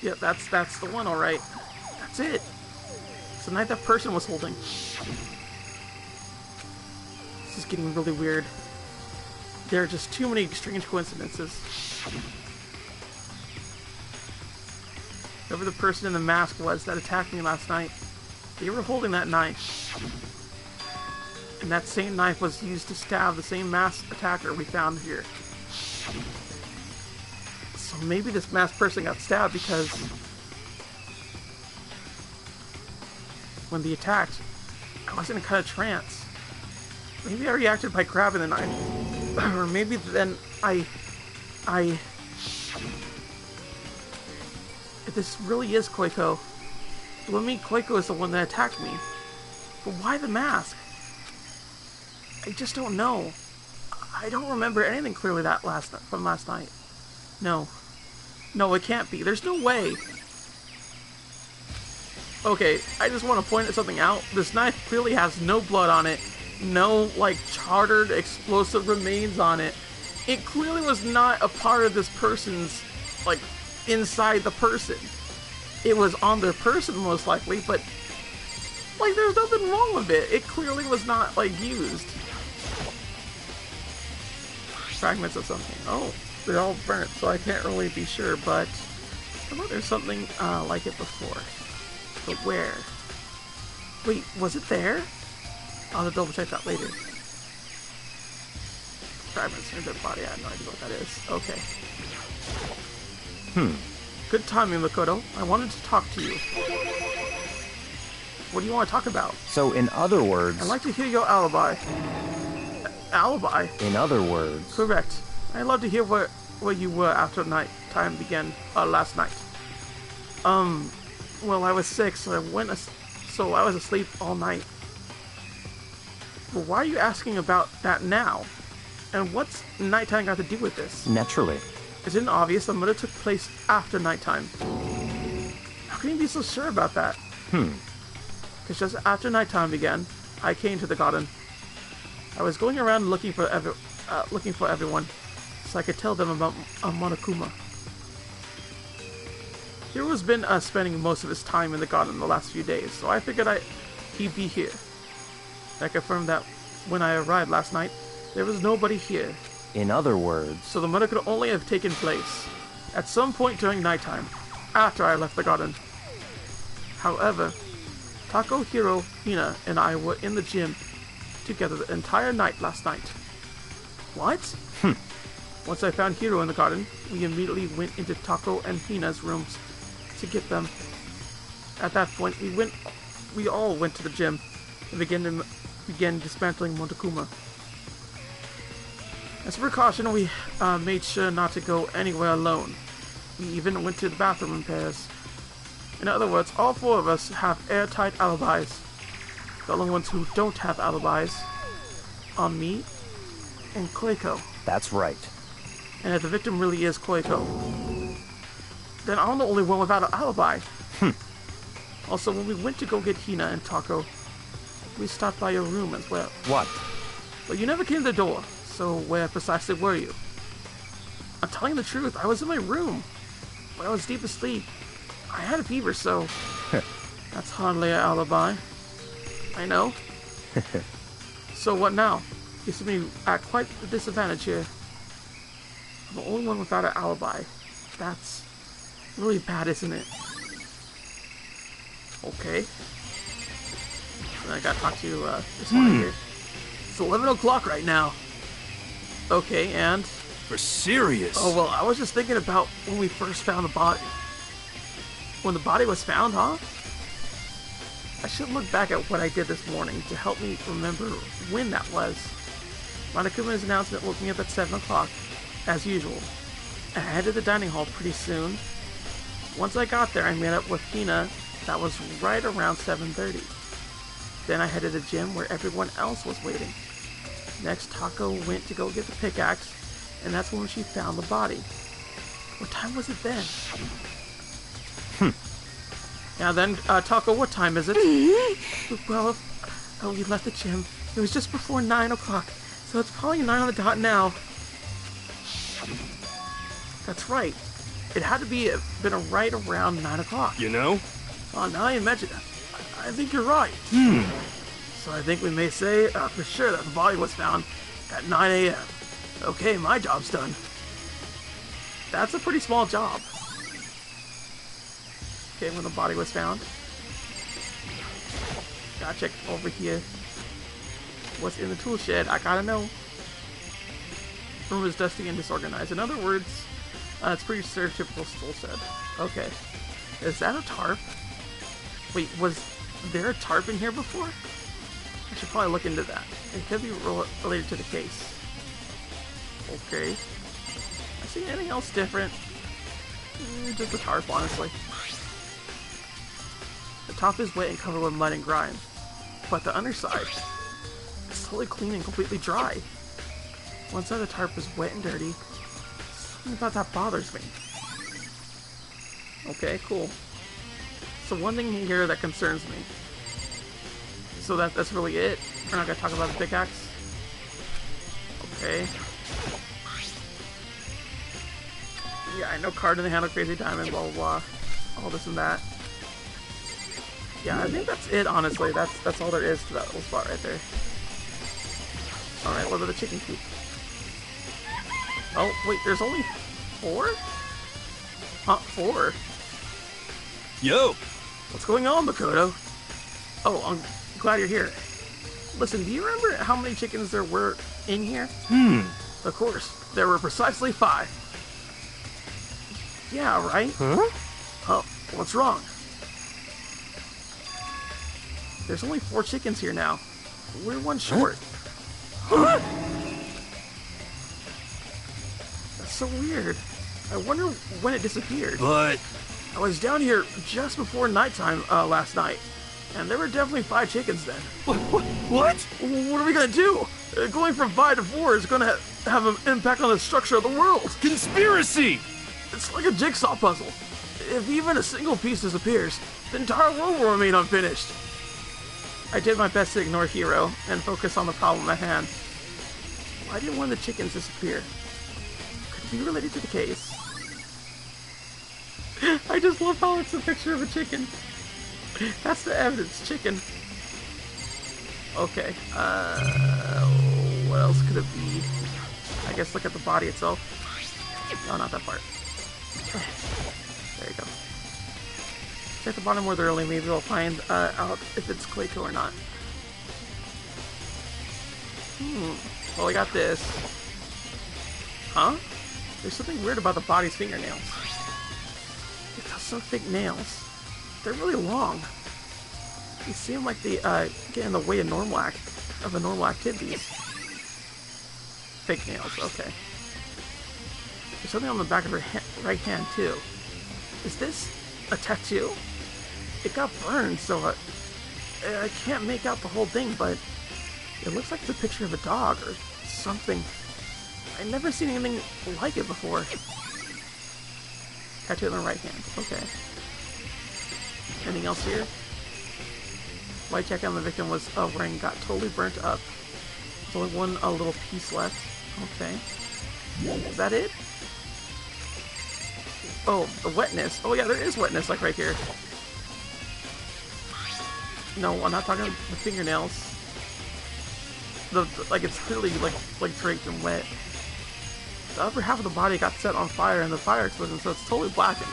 Yeah, that's the one, alright. That's it. It's the knife that person was holding. This is getting really weird. There are just too many strange coincidences. Whoever the person in the mask was that attacked me last night, they were holding that knife. And that same knife was used to stab the same masked attacker we found here. So maybe this masked person got stabbed because when they attacked, I was in a kind of trance. Maybe I reacted by grabbing the knife. Or maybe then if this really is Koiko, it would mean Koiko is the one that attacked me. But why the mask? I just don't know. I don't remember anything clearly from last night. No. No, it can't be. There's no way. Okay, I just want to point something out. This knife clearly has no blood on it. No, like, charred explosive remains on it. It clearly was not a part of this person's, like, inside the person. It was on their person, most likely, but, like, there's nothing wrong with it. It clearly was not, like, used. fragments of something. Oh, they're all burnt, so I can't really be sure, but I thought there's something like it before. But where? Wait, was it there? I'll have to double check that later. Fragments in a dead body, I have no idea what that is. Okay. Good timing, Makoto. I wanted to talk to you. What do you want to talk about? So, in other words... I'd like to hear your alibi. Alibi? In other words... Correct. I'd love to hear where you were after night time began last night. Well, I was sick, so I was asleep all night. But why are you asking about that now? And what's nighttime got to do with this? Naturally. Isn't it obvious the murder took place after nighttime? How can you be so sure about that? Because just after nighttime began, I came to the garden. I was going around looking for everyone, so I could tell them about Monokuma. Hiro's been spending most of his time in the garden the last few days, so I figured he'd be here. I confirmed that when I arrived last night, there was nobody here. In other words... So the murder could only have taken place at some point during nighttime, after I left the garden. However, Tako, Hiro, Hina, and I were in the gym together the entire night last night. What? Once I found Hiro in the garden, we immediately went into Tako and Hina's rooms to get them. At that point, we all went to the gym and began dismantling Monokuma. As a precaution, we made sure not to go anywhere alone. We even went to the bathroom in pairs. In other words, all four of us have airtight alibis. The only ones who don't have alibis are me and Koiko. That's right. And if the victim really is Koiko, then I'm the only one without an alibi. Also, when we went to go get Hina and Tako, we stopped by your room as well. What? But you never came to the door, so where precisely were you? I'm telling you the truth, I was in my room, but I was deep asleep. I had a fever, so that's hardly an alibi. I know. So what now? You see me at quite a disadvantage here. I'm the only one without an alibi. That's really bad, isn't it? Okay. And I gotta talk to this one here. It's 11 o'clock right now. Okay, and... For serious? Oh, well, I was just thinking about when we first found the body. When the body was found, huh? I should look back at what I did this morning to help me remember when that was. Monokuma's announcement woke me up at 7 o'clock, as usual. I headed to the dining hall pretty soon. Once I got there, I met up with Hina. That was right around 7:30. Then I headed to the gym where everyone else was waiting. Next, Tako went to go get the pickaxe, and that's when she found the body. What time was it then? Now then, Tako, what time is it? Well, we left the gym. It was just before 9 o'clock, so it's probably 9 on the dot now. That's right. It had to be been right around 9 o'clock. You know? Oh, now I imagine it. I think you're right. So I think we may say for sure that the body was found at 9 a.m. Okay, my job's done. That's a pretty small job. Okay, when the body was found. Gotta check over here. What's in the tool shed? I gotta know. The room is dusty and disorganized. In other words, it's pretty stereotypical tool shed. Okay. Is that a tarp? Wait, was there a tarp in here before? I should probably look into that. It could be related to the case. Okay. I see anything else different? Just a tarp, honestly. The top is wet and covered with mud and grime, but the underside is totally clean and completely dry. One side of the tarp is wet and dirty. Something about that bothers me. Okay, cool. So one thing here that concerns me. So that's really it? We're not gonna talk about the pickaxe? Okay. Yeah, I know card in the handle, crazy diamond, blah blah blah. All this and that. Yeah, I think that's it, honestly. That's all there is to that little spot right there. Alright, what about the chicken coop? Oh, wait, there's only 4? Huh, 4? Yo! What's going on, Makoto? Oh, I'm glad you're here. Listen, do you remember how many chickens there were in here? Of course, there were precisely 5. Yeah, right? Huh? Oh, what's wrong? There's only 4 chickens here now. We're 1 short. Huh? That's so weird. I wonder when it disappeared. But... I was down here just before nighttime last night, and there were definitely 5 chickens then. What? What are we gonna do? Going from 5 to 4 is gonna have an impact on the structure of the world. Conspiracy! It's like a jigsaw puzzle. If even a single piece disappears, the entire world will remain unfinished. I did my best to ignore Hiro and focus on the problem at hand. Why did one of the chickens disappear? Could it be related to the case? I just love how it's a picture of a chicken. That's the evidence, chicken. Okay, what else could it be? I guess look at the body itself. Oh, not that part. There you go. Check the bottom more thoroughly, maybe we'll find out if it's Quaco or not. Well, I got this. Huh? There's something weird about the body's fingernails. It has some fake nails. They're really long. They seem like they get in the way of normal activities. Fake nails, okay. There's something on the back of her right hand too. Is this a tattoo? It got burned, so I can't make out the whole thing, but it looks like it's a picture of a dog or something. I've never seen anything like it before. Tattoo on the right hand. Okay. Anything else here? White jacket on the victim was wearing got totally burnt up. There's only one little piece left. Okay. Is that it? Oh, the wetness. Oh yeah, there is wetness, like right here. No, I'm not talking about the fingernails. Like it's clearly like draped and wet. The upper half of the body got set on fire in the fire explosion, so it's totally blackened.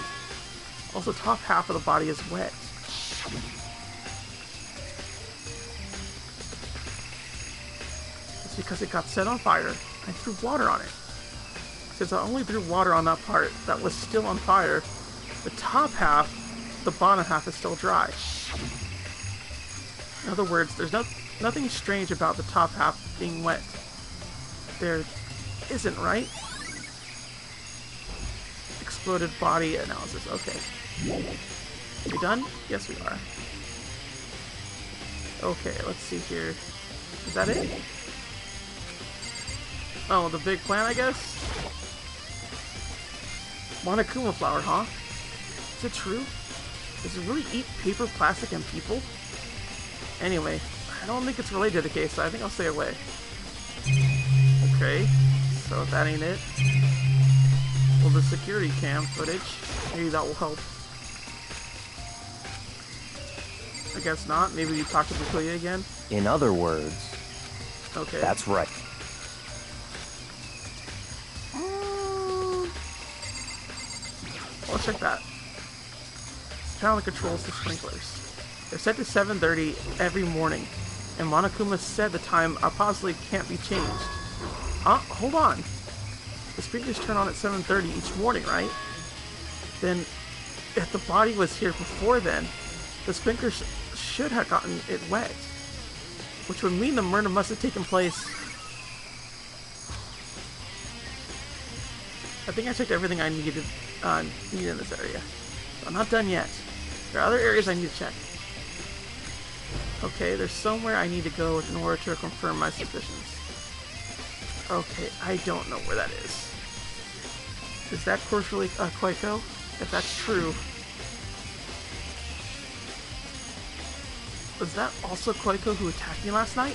Also, top half of the body is wet. It's because it got set on fire. I threw water on it. Since I only threw water on that part that was still on fire, the top half, the bottom half is still dry. In other words, there's nothing strange about the top half being wet. There isn't, right? Exploded body analysis. Okay. We done? Yes, we are. Okay, let's see here. Is that it? Oh, the big plan, I guess? Monokuma flower, huh? Is it true? Does it really eat paper, plastic, and people? Anyway, I don't think it's related to the case, so I think I'll stay away. Okay, so if that ain't it. Well, the security cam footage, maybe that will help. I guess not. Maybe you talk to Bukuya again? In other words, Okay. that's right. Let's check that. Panel controls the sprinklers. They're set to 7:30 every morning, and Monokuma said the time possibly can't be changed. Hold on. The sprinklers turn on at 7:30 each morning, right? Then, if the body was here before then, the sprinklers should have gotten it wet, which would mean the murder must have taken place. I think I checked everything I needed in this area. So I'm not done yet. There are other areas I need to check. Okay, there's somewhere I need to go in order to confirm my suspicions. Okay, I don't know where that is. Is that course really Quaco? If that's true, was that also Quaco who attacked me last night?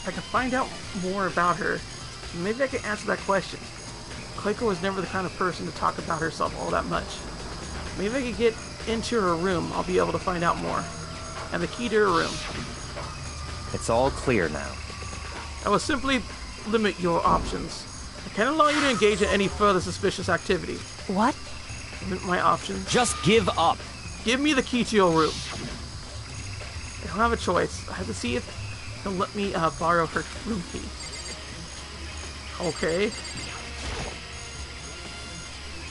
If I can find out more about her, maybe I can answer that question. Quaco was never the kind of person to talk about herself all that much. Maybe I could get into her room, I'll be able to find out more. And the key to her room. It's all clear now. I was simply limit your options. I can't allow you to engage in any further suspicious activity. What? Limit my options. Just give up. Give me the key to your room. I don't have a choice. I have to see if he'll let me borrow her room key. Okay.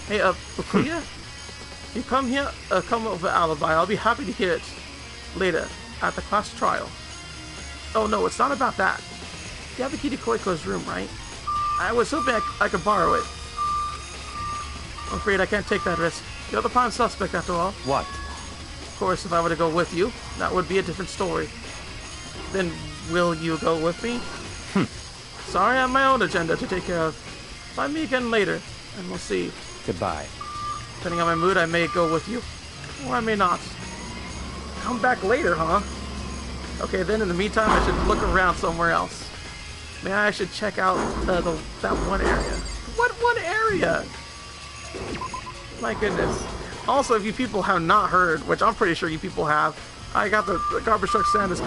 Hey, Bakuya? You come here, come over alibi. I'll be happy to hear it later at the class trial. Oh no, it's not about that. You have the key to Koiko's room, right? I was hoping I could borrow it. I'm afraid I can't take that risk. You're the prime suspect after all. What? Of course, if I were to go with you, that would be a different story. Then will you go with me? Sorry, I have my own agenda to take care of. Find me again later, and we'll see. Goodbye. Depending on my mood, I may go with you. Or I may not. Come back later, huh? Okay, then in the meantime, I should look around somewhere else. Maybe I should check out that one area. What one area? My goodness. Also, if you people have not heard, which I'm pretty sure you people have, I got the garbage truck stand is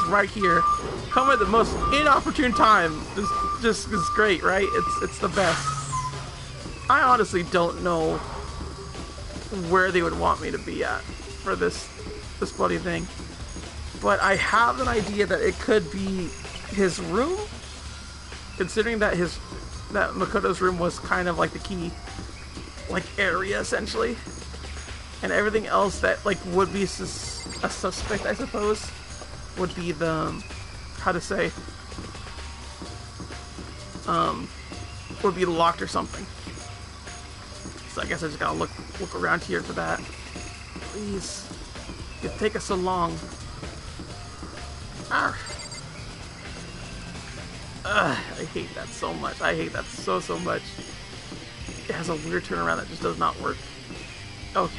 right here. Come at the most inopportune time. Just is great, right? It's the best. I honestly don't know where they would want me to be at for this bloody thing. But I have an idea that it could be his room, considering that that Makoto's room was kind of like the key area essentially, and everything else that would be a suspect, I suppose, would be the would be locked or something. So I guess I just gotta look around here for that. Please, it take us so long. I hate that so much. I hate that so much. It has a weird turnaround that just does not work. Okay.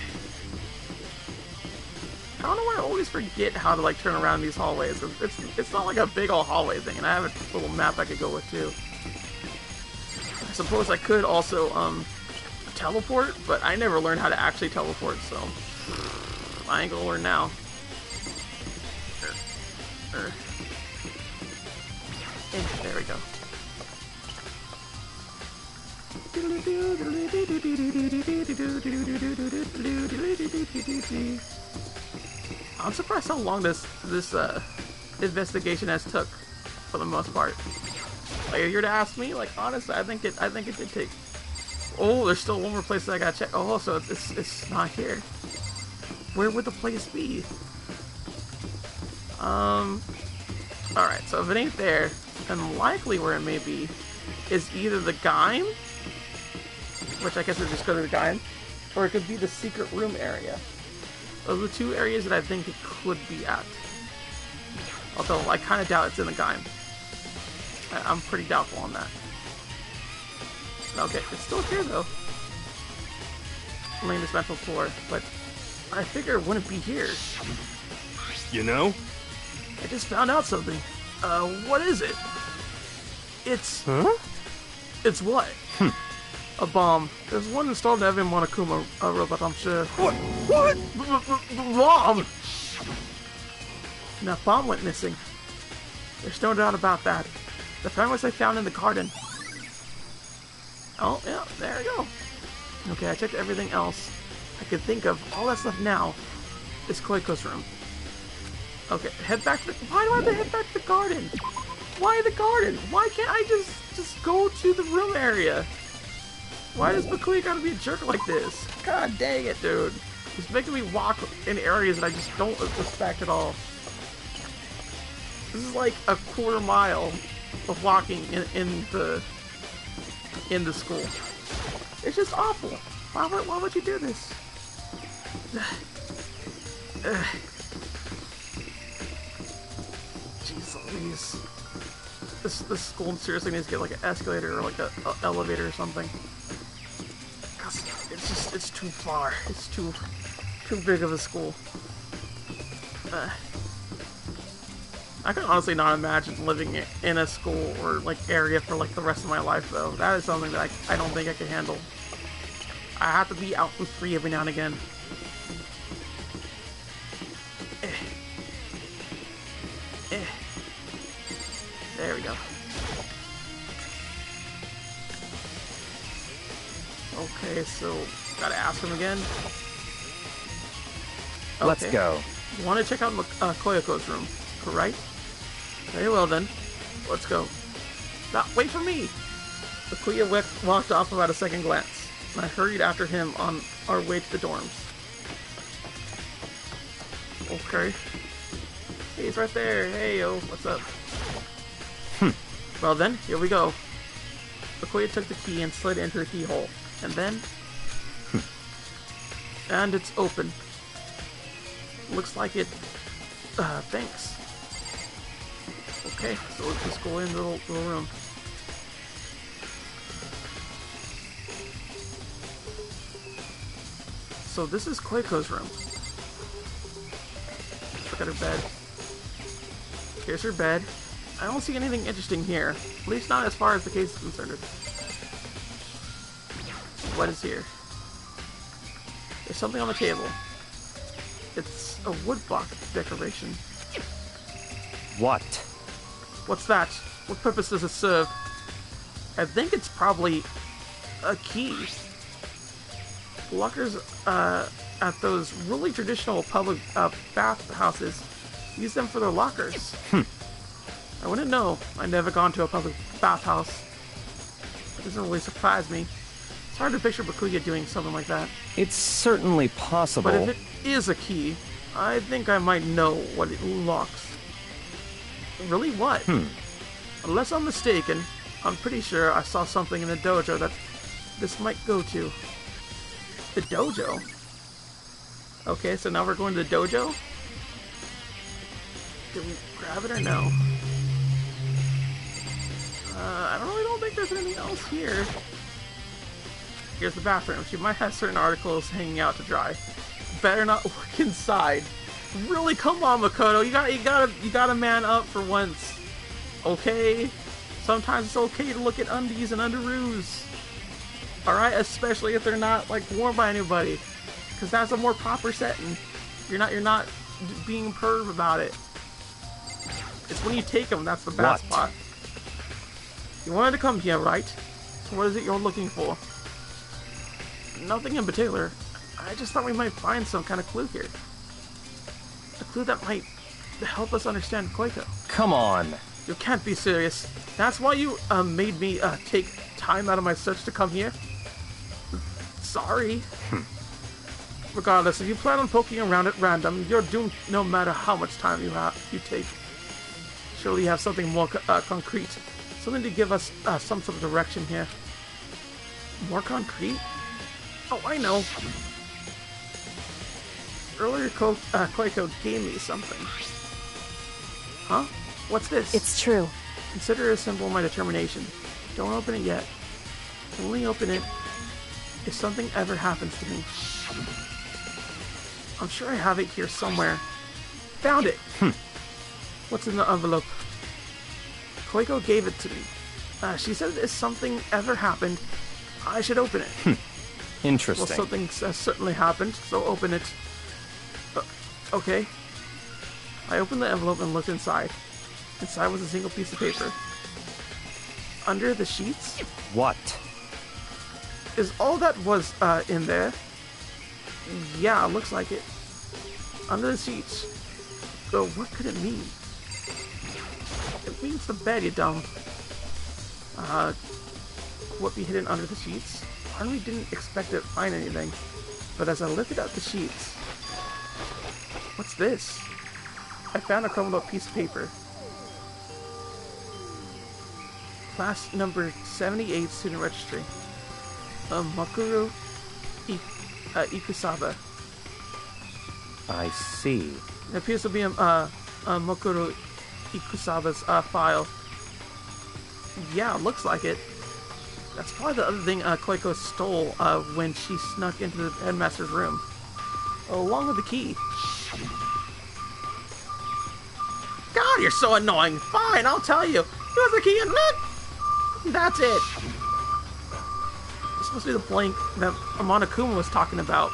I don't know why I always forget how to turn around these hallways. It's not like a big old hallway thing, and I have a little map I could go with too. I suppose I could also teleport, but I never learned how to actually teleport, so I ain't gonna learn now. There we go. I'm surprised how long this investigation has took, for the most part. If you're to ask me, honestly, I think it did take. Oh, there's still one more place that I gotta check. Oh, so it's not here. Where would the place be? Alright, so if it ain't there, then likely where it may be is either the Gaim, which I guess would just go to the Gaim, or it could be the secret room area. Those are the two areas that I think it could be at. Although I kind of doubt it's in the Gaim. I'm pretty doubtful on that. Okay, it's still here though. Laying this metal floor, but I figure it wouldn't be here. You know? I just found out something. What is it? It's... Huh? It's what? A bomb. There's one installed in every Monokuma robot, I'm sure. What? Bomb! That bomb went missing. There's no doubt about that. The fragments I found in the garden. Oh, yeah, there we go. Okay, I checked everything else I could think of. All that's left now is Koiko's room. Okay, head back to the... Why do I have to head back to the garden? Why the garden? Why can't I just go to the room area? Why does Bakuya gotta be a jerk like this? God dang it, dude. He's making me walk in areas that I just don't respect at all. This is like a quarter mile of walking in the school. It's just awful. Why would you do this? Jeez Louise. This school seriously needs to get like an escalator or like a elevator or something. Cause it's too far. It's too big of a school. I can honestly not imagine living in a school or area for the rest of my life though. That is something that I don't think I can handle. I have to be out and free every now and again. There we go. Okay, so gotta ask him again. Let's Okay. go. You want to check out Koyako's room, correct? Very well then. Let's go. Now, wait for me! Akuya walked off without a second glance, and I hurried after him on our way to the dorms. Okay. Hey, he's right there. Hey, yo, what's up? Well then, here we go. Akuya took the key and slid into the keyhole, and then... and it's open. Looks like it... thanks. Okay, so let's just go in the little room. So this is Koiko's room. Look at her bed. Here's her bed. I don't see anything interesting here. At least not as far as the case is concerned. What is here? There's something on the table. It's a woodblock decoration. What? What's that? What purpose does it serve? I think it's probably a key. Lockers at those really traditional public bathhouses use them for their lockers. I wouldn't know. I've never gone to a public bathhouse. It doesn't really surprise me. It's hard to picture Bakuya doing something like that. It's certainly possible. But if it is a key, I think I might know what it unlocks. Really, what? Unless I'm mistaken, I'm pretty sure I saw something in the dojo that this might go to. The dojo? Okay, so now we're going to the dojo? Did we grab it or no? I really don't think there's anything else here. Here's the bathroom. She might have certain articles hanging out to dry. Better not look inside. Really, come on, Makoto. You gotta man up for once. Okay? Sometimes it's okay to look at undies and underoos. Alright? Especially if they're not, like, worn by anybody. Because that's a more proper setting. You're not being perv about it. It's when you take them that's the bad spot. You wanted to come here, right? So what is it you're looking for? Nothing in particular. I just thought we might find some kind of clue here. A clue that might help us understand Koiko. Come on. You can't be serious. That's why you made me take time out of my search to come here? Sorry. Regardless, if you plan on poking around at random, you're doomed no matter how much time you take. Surely you have something more concrete. Something to give us some sort of direction here. More concrete? Oh, I know. Earlier, Koiko gave me something. Huh? What's this? It's true. Consider it a symbol of my determination. Don't open it yet. Only open it if something ever happens to me. I'm sure I have it here somewhere. Found it! What's in the envelope? Koiko gave it to me. She said if something ever happened, I should open it. Interesting. Well, something certainly happened, so open it. Okay. I opened the envelope and looked inside. Inside was a single piece of paper. Under the sheets? What? Is all that was in there? Yeah, looks like it. Under the sheets. So what could it mean? It means the bed, you dumb. What be hidden under the sheets? I really didn't expect to find anything. But as I lifted up the sheets... What's this? I found a crumbled up piece of paper. Class number 78 student registry. Makuru Ikusaba. I see. It appears to be Makuru Ikusaba's file. Yeah, looks like it. That's probably the other thing Koiko stole when she snuck into the headmaster's room. Along with the key. God, you're so annoying. Fine, I'll tell you. Here's the key and look! That's it. This must be the blank that Monokuma was talking about.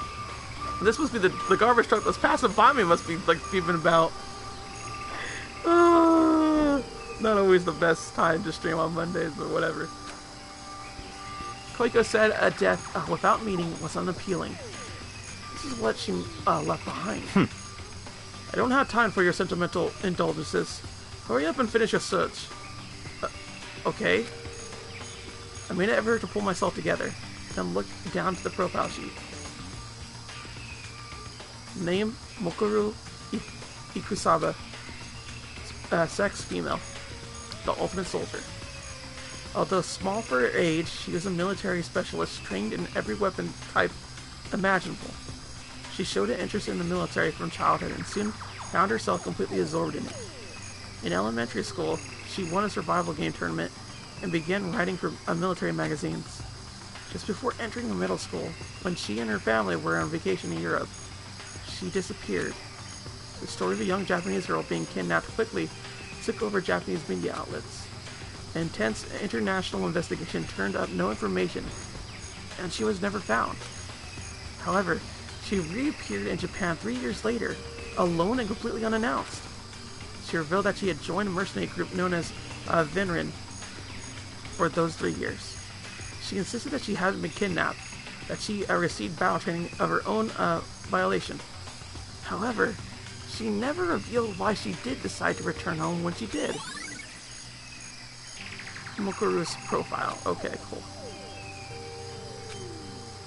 This must be the garbage truck that's passing by me must be like beeping about. Not always the best time to stream on Mondays, but whatever. Koiko said a death without meaning was unappealing. This is what she left behind. I don't have time for your sentimental indulgences. Hurry up and finish your search. Okay. I made an effort to pull myself together, then looked down to the profile sheet. Name, Mukuru Ikusaba. Sex, female. The ultimate soldier. Although small for her age, she is a military specialist trained in every weapon type imaginable. She showed an interest in the military from childhood and soon found herself completely absorbed in it. In elementary school, she won a survival game tournament and began writing for military magazines. Just before entering middle school, when she and her family were on vacation in Europe, she disappeared. The story of a young Japanese girl being kidnapped quickly took over Japanese media outlets. An intense international investigation turned up no information, and she was never found. However, she reappeared in Japan 3 years later, alone and completely unannounced. She revealed that she had joined a mercenary group known as Vinrin for those 3 years. She insisted that she hadn't been kidnapped, that she received battle training of her own violation. However, she never revealed why she did decide to return home when she did. Mukuru's profile. Okay, cool.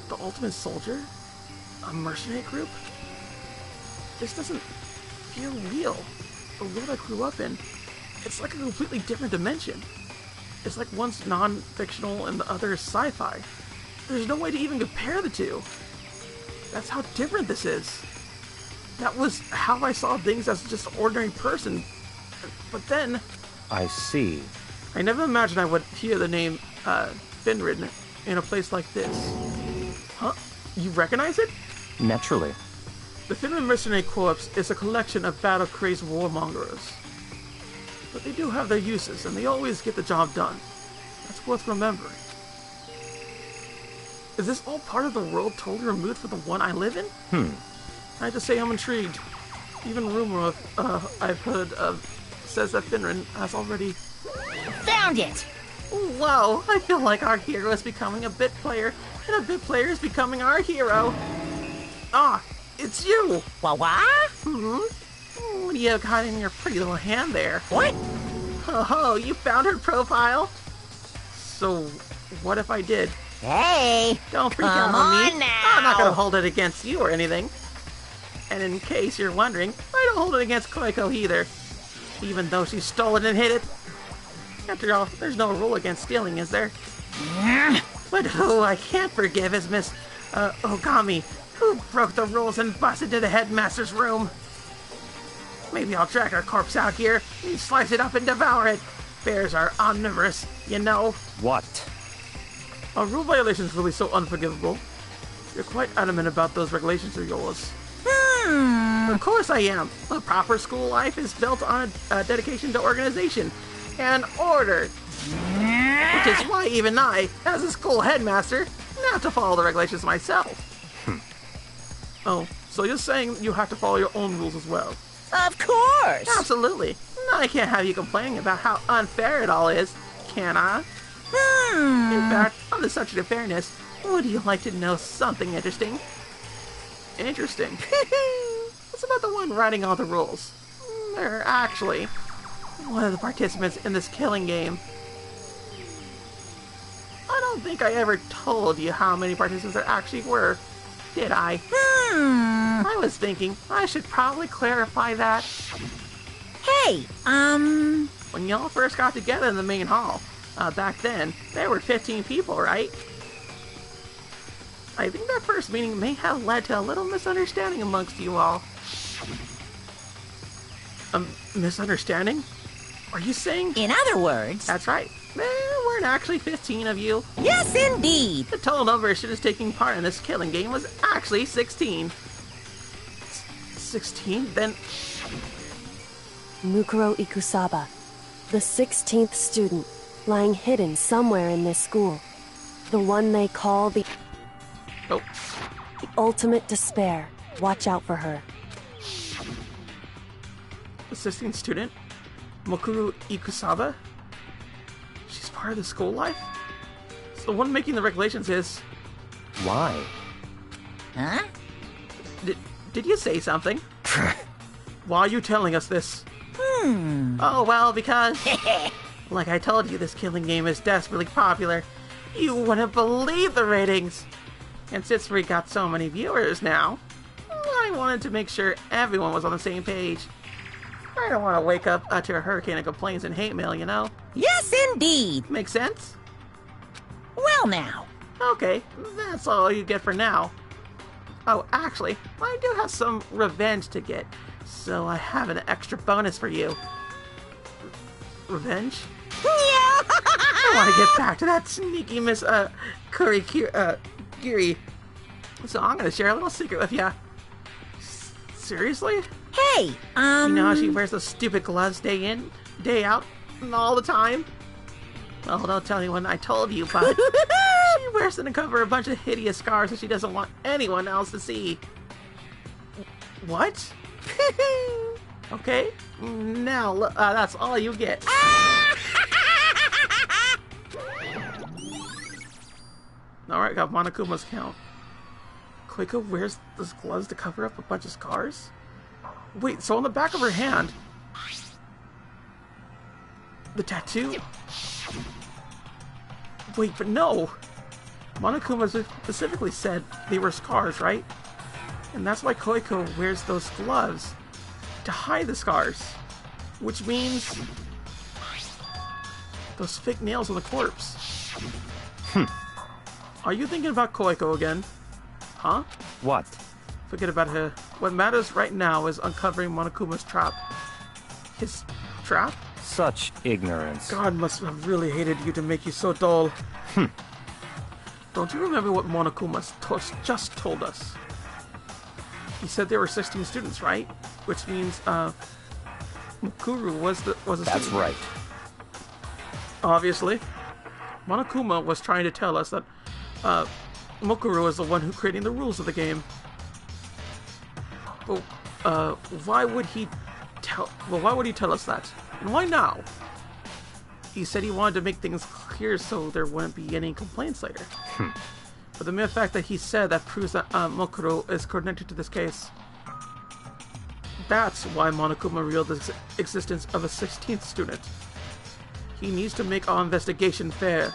The Ultimate Soldier? A mercenary group? This doesn't feel real. The world I grew up in. It's like a completely different dimension. It's like one's non-fictional and the other is sci-fi. There's no way to even compare the two. That's how different this is. That was how I saw things as just an ordinary person. But then... I see. I never imagined I would hear the name Finrid in a place like this. Huh? You recognize it? Naturally. The Finrid Mercenary Corps is a collection of battle-crazed warmongers. But they do have their uses, and they always get the job done. That's worth remembering. Is this all part of the world totally removed from the one I live in? I have to say I'm intrigued. Even rumor I've heard of says that Finrin has already... Found it! Whoa, I feel like our hero is becoming a bit player, and a bit player is becoming our hero. Ah, it's you! What? What do you got in your pretty little hand there? What? Oh, you found her profile? So, what if I did? Hey! Don't freak out Come on me. on now. I'm not gonna hold it against you or anything. And in case you're wondering, I don't hold it against Koiko either. Even though she stole it and hid it. After all, there's no rule against stealing, is there? But who I can't forgive is Miss Ogami, who broke the rules and busted into the headmaster's room. Maybe I'll drag her corpse out here and slice it up and devour it. Bears are omnivorous, you know. What? A rule violation is really so unforgivable. You're quite adamant about those regulations of yours. Of course I am. A proper school life is built on a dedication to organization and order. Which is why even I, as a school headmaster, have to follow the regulations myself. Oh, so you're saying you have to follow your own rules as well? Of course! Absolutely. I can't have you complaining about how unfair it all is, can I? In fact, on the subject of fairness, would you like to know something interesting? Interesting. It's about the one writing all the rules. They're actually one of the participants in this killing game. I don't think I ever told you how many participants there actually were, did I? I was thinking I should probably clarify that. Hey, When y'all first got together in the main hall, back then, there were 15 people, right? I think that first meeting may have led to a little misunderstanding amongst you all. A misunderstanding? Are you saying? in other words... That's right. There weren't actually 15 of you. Yes, indeed! The total number of students taking part in this killing game was actually 16. 16? Then... Mukuro Ikusaba, the 16th student, lying hidden somewhere in this school. The one they call the Oh. ultimate despair. Watch out for her. Assisting student? Mukuro Ikusaba? She's part of the school life? So The one making the regulations is... Why? Huh? Did you say something? Why are you telling us this? Oh, well, because... like I told you, this killing game is desperately popular. You wouldn't believe the ratings. And since we got so many viewers now, I wanted to make sure everyone was on the same page. I don't want to wake up to a hurricane of complaints and hate mail, you know? Yes, indeed. Make sense? Well, now. Okay, that's all you get for now. Oh, actually, I do have some revenge to get, so I have an extra bonus for you. Revenge? I want to get back to that sneaky Miss Giri. So I'm gonna share a little secret with ya. Seriously? Hey, You know how she wears those stupid gloves day in, day out, and all the time? Well, don't tell anyone I told you, but she wears them to cover a bunch of hideous scars that she doesn't want anyone else to see. What? Okay, now that's all you get. Alright, got Monokuma's count. Koiko wears those gloves to cover up a bunch of scars? Wait, so on the back of her hand... the tattoo? Wait, but no! Monokuma specifically said they were scars, right? And that's why Koiko wears those gloves. To hide the scars. Which means... those fake nails on the corpse. Are you thinking about Koiko again? Huh? What? Forget about her. What matters right now is uncovering Monokuma's trap. His trap? Such ignorance. God must have really hated you to make you so dull. Don't you remember what Monokuma just told us? He said there were 16 students, right? Which means, Mukuru was a student. That's right. Obviously. Monokuma was trying to tell us that, Mukuru is the one who creating the rules of the game. But, why would he tell us that? And why now? He said he wanted to make things clear so there wouldn't be any complaints later. But the mere fact that he said that proves that Mukuru is connected to this case. That's why Monokuma revealed the existence of a 16th student. He needs to make our investigation fair.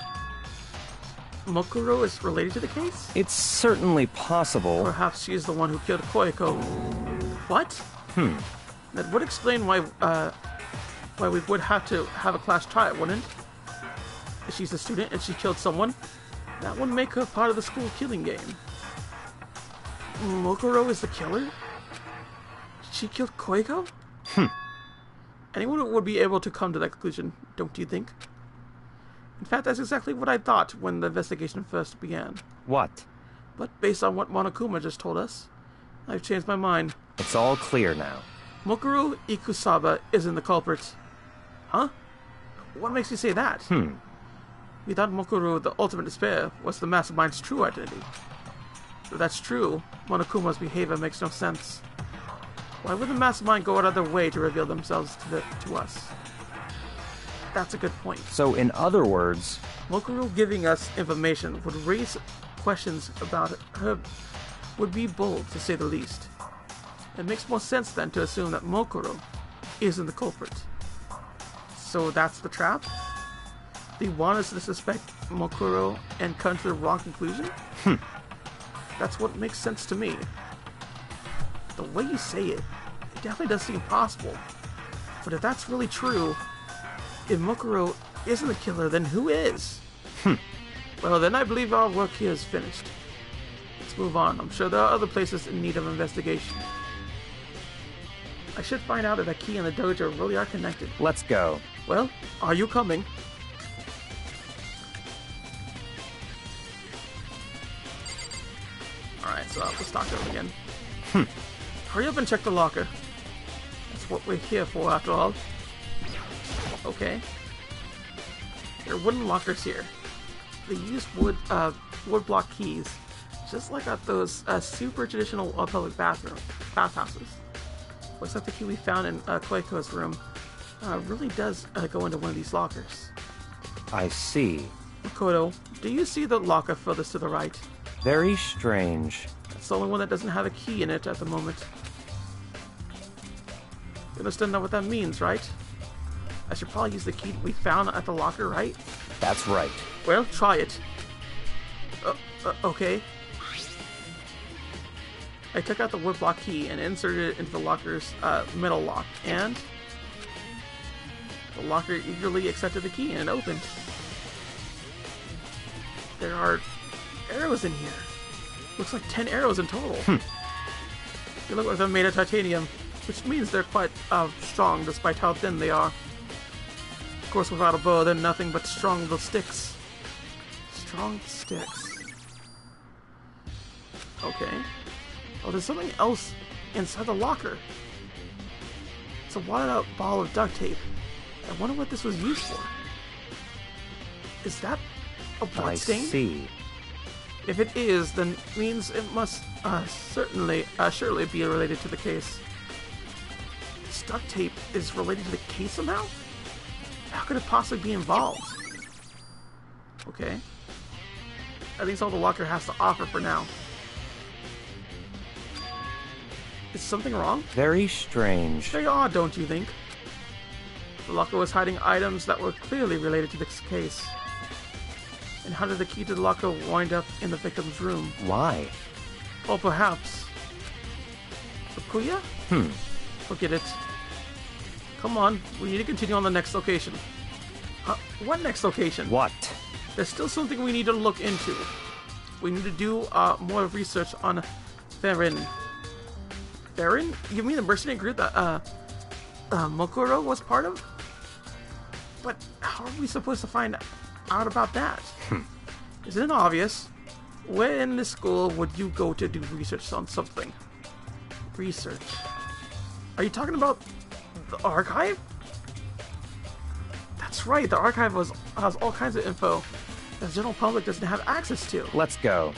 Mukuru is related to the case? It's certainly possible. Perhaps she is the one who killed Koiko. What? That would explain why we would have to have a class trial, wouldn't it? If she's a student and she killed someone, that would make her part of the school killing game. Mukuro is the killer? She killed Koiko? Anyone would be able to come to that conclusion, don't you think? In fact, that's exactly what I thought when the investigation first began. What? But based on what Monokuma just told us, I've changed my mind. It's all clear now. Mukuro Ikusaba isn't the culprit. Huh? What makes you say that? We thought Mukuro, the ultimate despair, was the mastermind's true identity. If that's true, Monokuma's behavior makes no sense. Why would the mastermind go out of their way to reveal themselves to us? That's a good point. So, in other words... Mukuro giving us information would raise questions about her, would be bold, to say the least. It makes more sense then to assume that Mukuro isn't the culprit. So that's the trap? They want us to suspect Mukuro and come to the wrong conclusion? That's what makes sense to me. The way you say it, it definitely does seem possible. But if that's really true, if Mukuro isn't the killer, then who is? Well, then I believe our work here is finished. Let's move on. I'm sure there are other places in need of investigation. I should find out if that key and the dojo really are connected. Let's go. Well, are you coming? Alright, so let's talk to him again. Hurry up and check the locker. That's what we're here for, after all. Okay. There are wooden lockers here. They use wood block keys, just like at those super traditional public bathhouses. Looks like the key we found in Koiko's room really does go into one of these lockers. I see. Makoto, do you see the locker furthest to the right? Very strange. It's the only one that doesn't have a key in it at the moment. You understand what that means, right? I should probably use the key we found at the locker, right? That's right. Well, try it. Okay. I took out the woodblock key and inserted it into the locker's metal lock, and the locker eagerly accepted the key and it opened. There are arrows in here. Looks like 10 arrows in total. They look like they're made of titanium, which means they're quite strong despite how thin they are. Of course, without a bow, they're nothing but strong little sticks. Strong sticks. Okay. Oh, there's something else inside the locker. It's a wadded out ball of duct tape. I wonder what this was used for. Is that a blood stain? I see. If it is, then it means it must surely be related to the case. This duct tape is related to the case somehow? How could it possibly be involved? Okay. At least all the locker has to offer for now. Is something wrong? Very strange. Very odd, don't you think? The locker was hiding items that were clearly related to this case. And how did the key to the locker wind up in the victim's room? Why? Or perhaps... Fukuya? Forget it. Come on, we need to continue on the next location. What next location? What? There's still something we need to look into. We need to do more research on Theron. Theron? You mean the mercenary group that Mokuro was part of? But how are we supposed to find out about that? Isn't it obvious? Where in this school would you go to do research on something? Research? Are you talking about the archive? That's right, the archive has all kinds of info that the general public doesn't have access to. Let's go.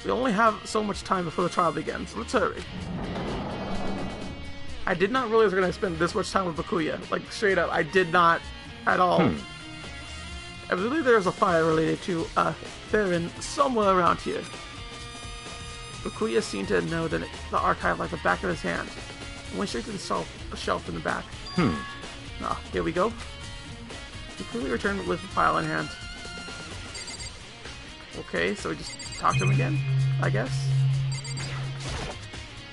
We only have so much time before the trial begins, so let's hurry. I did not realize we were going to spend this much time with Bakuya. Like, straight up, I did not at all. I believe there's a file related to Theron somewhere around here. Bakuya seemed to know that the archive like the back of his hand. He went straight to the shelf in the back. Here we go. He quickly returned with the file in hand. Okay, so we just talk to him again, I guess.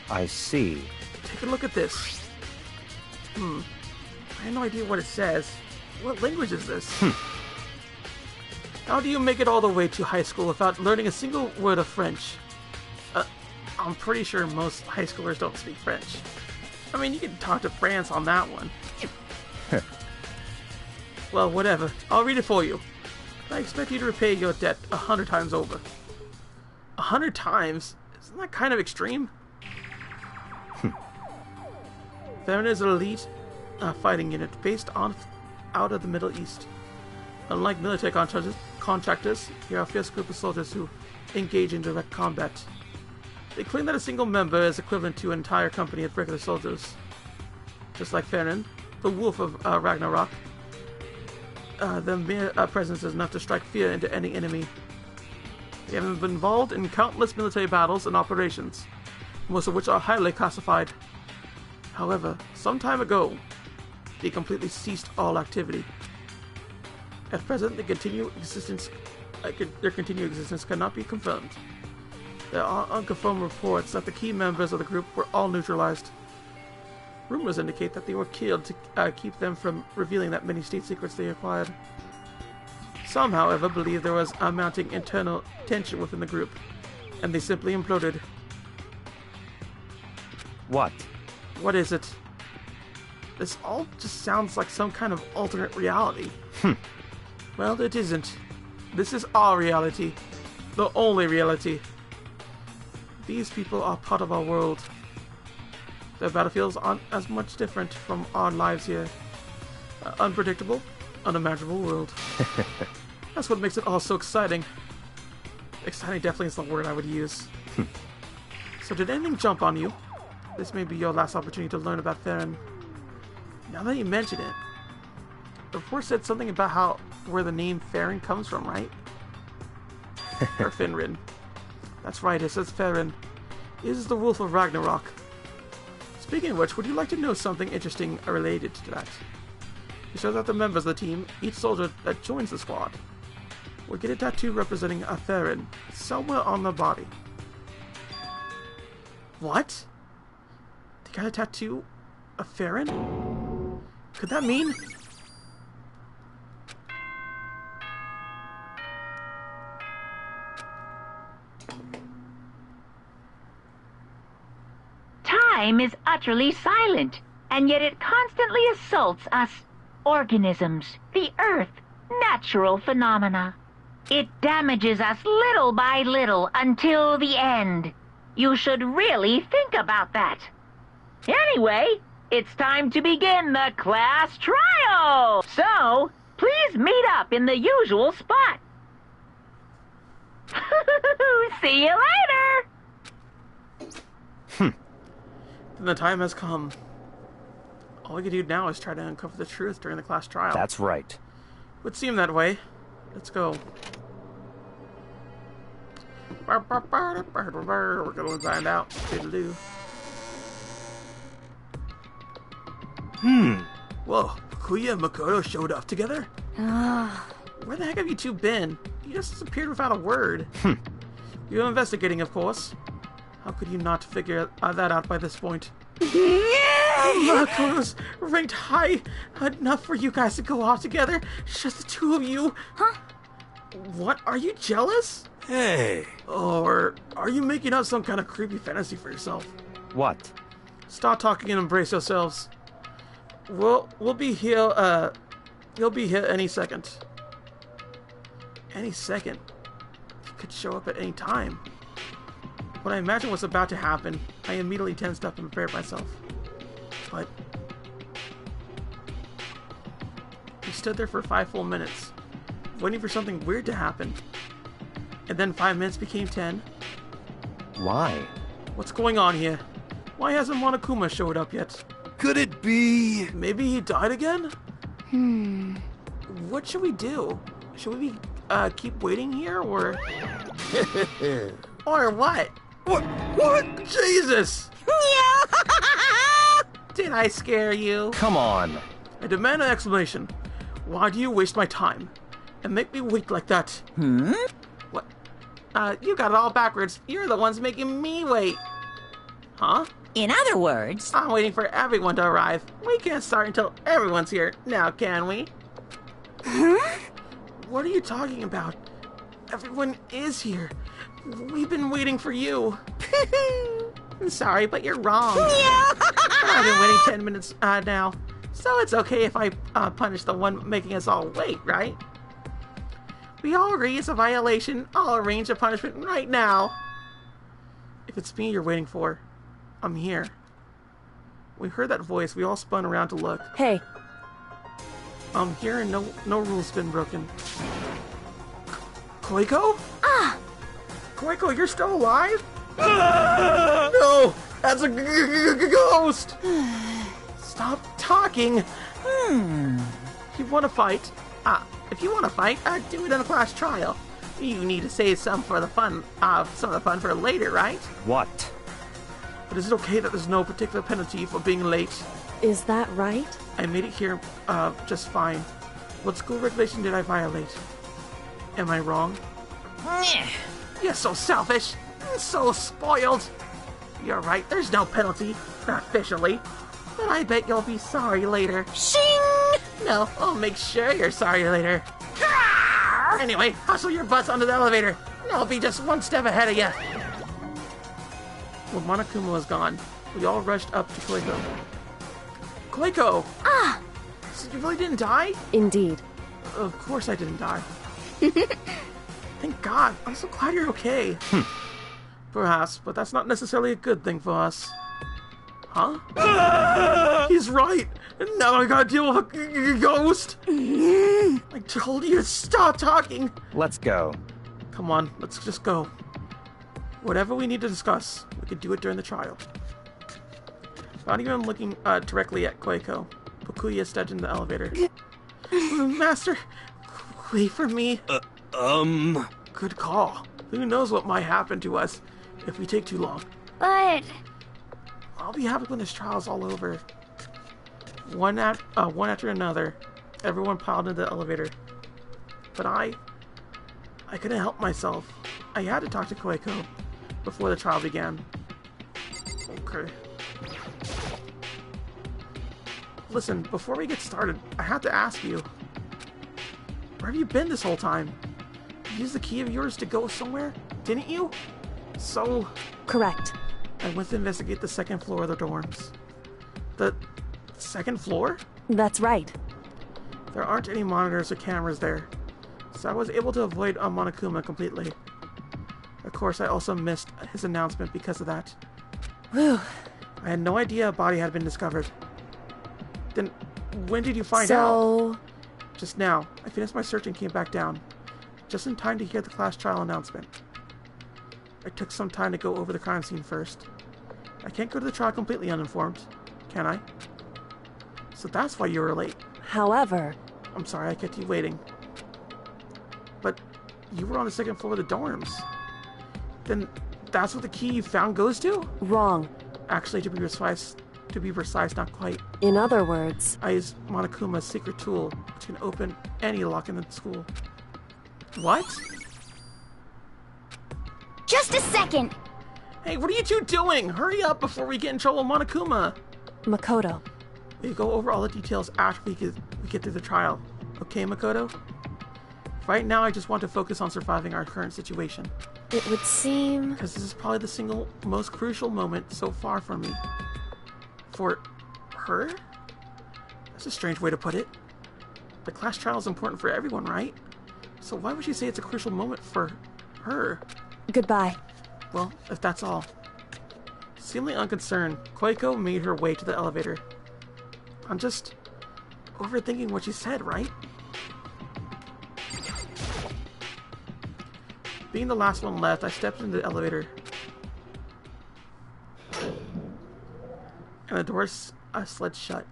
I see. Take a look at this. I have no idea what it says. What language is this? How do you make it all the way to high school without learning a single word of French? I'm pretty sure most high schoolers don't speak French. I mean, you can talk to France on that one. Well, whatever. I'll read it for you. I expect you to repay your debt 100 times over. 100 times? Isn't that kind of extreme? Theron is an elite fighting unit based out of the Middle East. Unlike military contractors, here are a fierce group of soldiers who engage in direct combat. They claim that a single member is equivalent to an entire company of regular soldiers. Just like Theron, the wolf of Ragnarok, their mere presence is enough to strike fear into any enemy. They have been involved in countless military battles and operations, most of which are highly classified. However, some time ago, they completely ceased all activity. At present, their continued existence cannot be confirmed. There are unconfirmed reports that the key members of the group were all neutralized. Rumors indicate that they were killed to keep them from revealing that many state secrets they acquired. Some, however, believe there was a mounting internal tension within the group, and they simply imploded. What? What is it? This all just sounds like some kind of alternate reality. Well, it isn't. This is our reality. The only reality. These people are part of our world. Their battlefields aren't as much different from our lives here. Unpredictable, unimaginable world. That's what makes it all so exciting. Exciting definitely is the word I would use. So did anything jump on you? This may be your last opportunity to learn about Theron. Now that you mention it, the report said something about where the name Theron comes from, right? Or Finrin. That's right, it says Ferrin. It is the wolf of Ragnarok. Speaking of which, would you like to know something interesting related to that? It shows that the members of the team, each soldier that joins the squad, will get a tattoo representing a Ferrin somewhere on their body. What? They got a tattoo of Ferrin? Could that mean... Time is utterly silent, and yet it constantly assaults us, organisms, the earth, natural phenomena. It damages us little by little until the end. You should really think about that. Anyway, it's time to begin the class trial. So, please meet up in the usual spot. See you later. Then the time has come. All we can do now is try to uncover the truth during the class trial. That's right. Would seem that way. Let's go. We're gonna find out. Toodaloo. Whoa, Fukuya and Makoto showed up together? Where the heck have you two been? You just disappeared without a word. You're investigating, of course. How could you not figure that out by this point? Makoto's ranked high enough for you guys to go out together? Just the two of you? Huh? What? Are you jealous? Hey. Or are you making up some kind of creepy fantasy for yourself? What? Stop talking and embrace yourselves. We'll be here, you'll be here any second. Any second? He could show up at any time. When I imagined what's about to happen, I immediately tensed up and prepared myself. But... we stood there for 5 full minutes, waiting for something weird to happen. And then 5 minutes became 10. Why? What's going on here? Why hasn't Monokuma showed up yet? Could it be? Maybe he died again? What should we do? Should we keep waiting here, or... or what? What? Jesus! Did I scare you? Come on. I demand an explanation. Why do you waste my time? And make me wait like that? What? You got it all backwards. You're the ones making me wait. Huh? In other words... I'm waiting for everyone to arrive. We can't start until everyone's here. Now, can we? What are you talking about? Everyone is here. We've been waiting for you. I'm sorry, but you're wrong. I've been waiting 10 minutes now. So it's okay if I punish the one making us all wait, right? We all agree it's a violation. I'll arrange a punishment right now. If it's me you're waiting for, I'm here. We heard that voice. We all spun around to look. Hey, I'm here and no rules been broken. Koiko? Koiko, you're still alive? No! That's a ghost! Stop talking! If you want to fight, do it in a class trial. You need to save some for the fun, some of the fun for later, right? What? But is it okay that there's no particular penalty for being late? is that right? I made it here, just fine. What school regulation did I violate? Am I wrong? You're so selfish, so spoiled. You're right, there's no penalty, not officially. But I bet you'll be sorry later. Shing! No, I'll make sure you're sorry later. Anyway, hustle your butts onto the elevator. I'll be just one step ahead of you. When Monokuma was gone, we all rushed up to Koiko. Koiko! So you really didn't die? Indeed. Of course I didn't die. Thank God. I'm so glad you're okay. Perhaps, but that's not necessarily a good thing for us. Huh? He's right. Now I gotta deal with a ghost. I told you to stop talking. Let's go. Come on, let's just go. Whatever we need to discuss, we could do it during the trial. Not even looking directly at Koiko, Fukuya stepped in the elevator. Master, wait for me. Good call. Who knows what might happen to us if we take too long. But... I'll be happy when this trial's all over. One after another, everyone piled into the elevator. But I couldn't help myself. I had to talk to Koiko before the trial began. Okay. Listen, before we get started, I have to ask you, where have you been this whole time? You used the key of yours to go somewhere, didn't you? So... Correct. I went to investigate the second floor of the dorms. The second floor? That's right. There aren't any monitors or cameras there, so I was able to avoid Monokuma completely. Of course, I also missed his announcement because of that. Whew. I had no idea a body had been discovered. Then, when did you find out? Just now. I finished my search and came back down, just in time to hear the class trial announcement. I took some time to go over the crime scene first. I can't go to the trial completely uninformed, can I? So that's why you were late. However... I'm sorry I kept you waiting. But you were on the second floor of the dorms. Then that's what the key you found goes to? Wrong. Actually, to be precise, not quite. In other words... I used Monokuma's secret tool, which can open any lock in the school. What? Just a second! Hey, what are you two doing? Hurry up before we get in trouble with Monokuma. Makoto. We'll go over all the details after we get through the trial. Okay, Makoto? Right now, I just want to focus on surviving our current situation. It would seem... Because this is probably the single most crucial moment so far for me. For her? That's a strange way to put it. The class trial is important for everyone, right? So why would she say it's a crucial moment for her? Goodbye. Well, if that's all. Seemingly unconcerned, Koiko made her way to the elevator. I'm just overthinking what she said, right? Being the last one left, I stepped into the elevator. And the doors slid shut.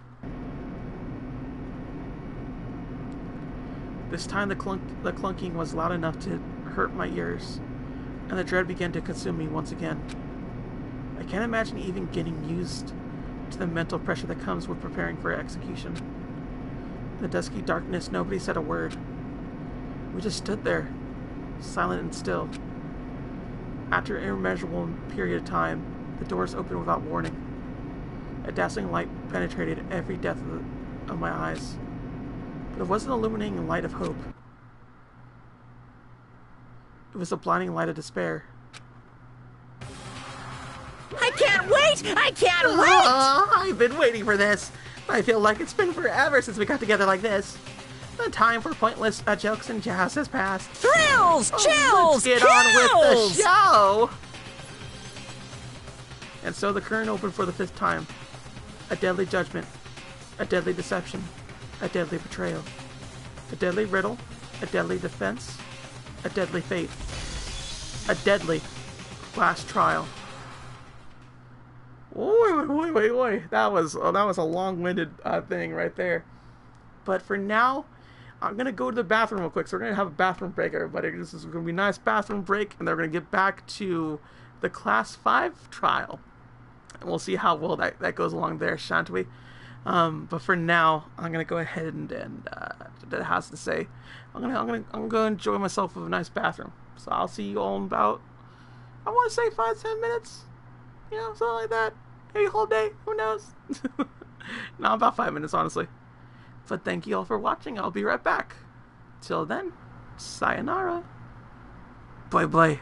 This time the clunking was loud enough to hurt my ears, and the dread began to consume me once again. I can't imagine even getting used to the mental pressure that comes with preparing for execution. In the dusky darkness, nobody said a word. We just stood there, silent and still. After an immeasurable period of time, the doors opened without warning. A dazzling light penetrated every depth of my eyes, but it wasn't an illuminating light of hope. It was a blinding light of despair. I can't wait! I can't wait! I've been waiting for this. I feel like it's been forever since we got together like this. The time for pointless jokes and jazz has passed. Thrills! Chills! Let's get kills! on with the show! And so the curtain opened for the 5th time. A deadly judgment. A deadly deception. A deadly betrayal. A deadly riddle. A deadly defense. A deadly fate. A deadly last trial. Wait. That was a long-winded thing right there. But for now, I'm gonna go to the bathroom real quick. So we're gonna have a bathroom break, everybody. This is gonna be a nice bathroom break, and then we're gonna get back to the Class 5 trial, and we'll see how well that goes along there, shan't we? But for now, I'm gonna go ahead and that has to say, I'm gonna enjoy myself with a nice bathroom. So I'll see you all in about, I want to say 5-10 minutes, something like that. Maybe a whole day, who knows? No, about 5 minutes, honestly. But thank you all for watching. I'll be right back. Till then, sayonara. Bye bye.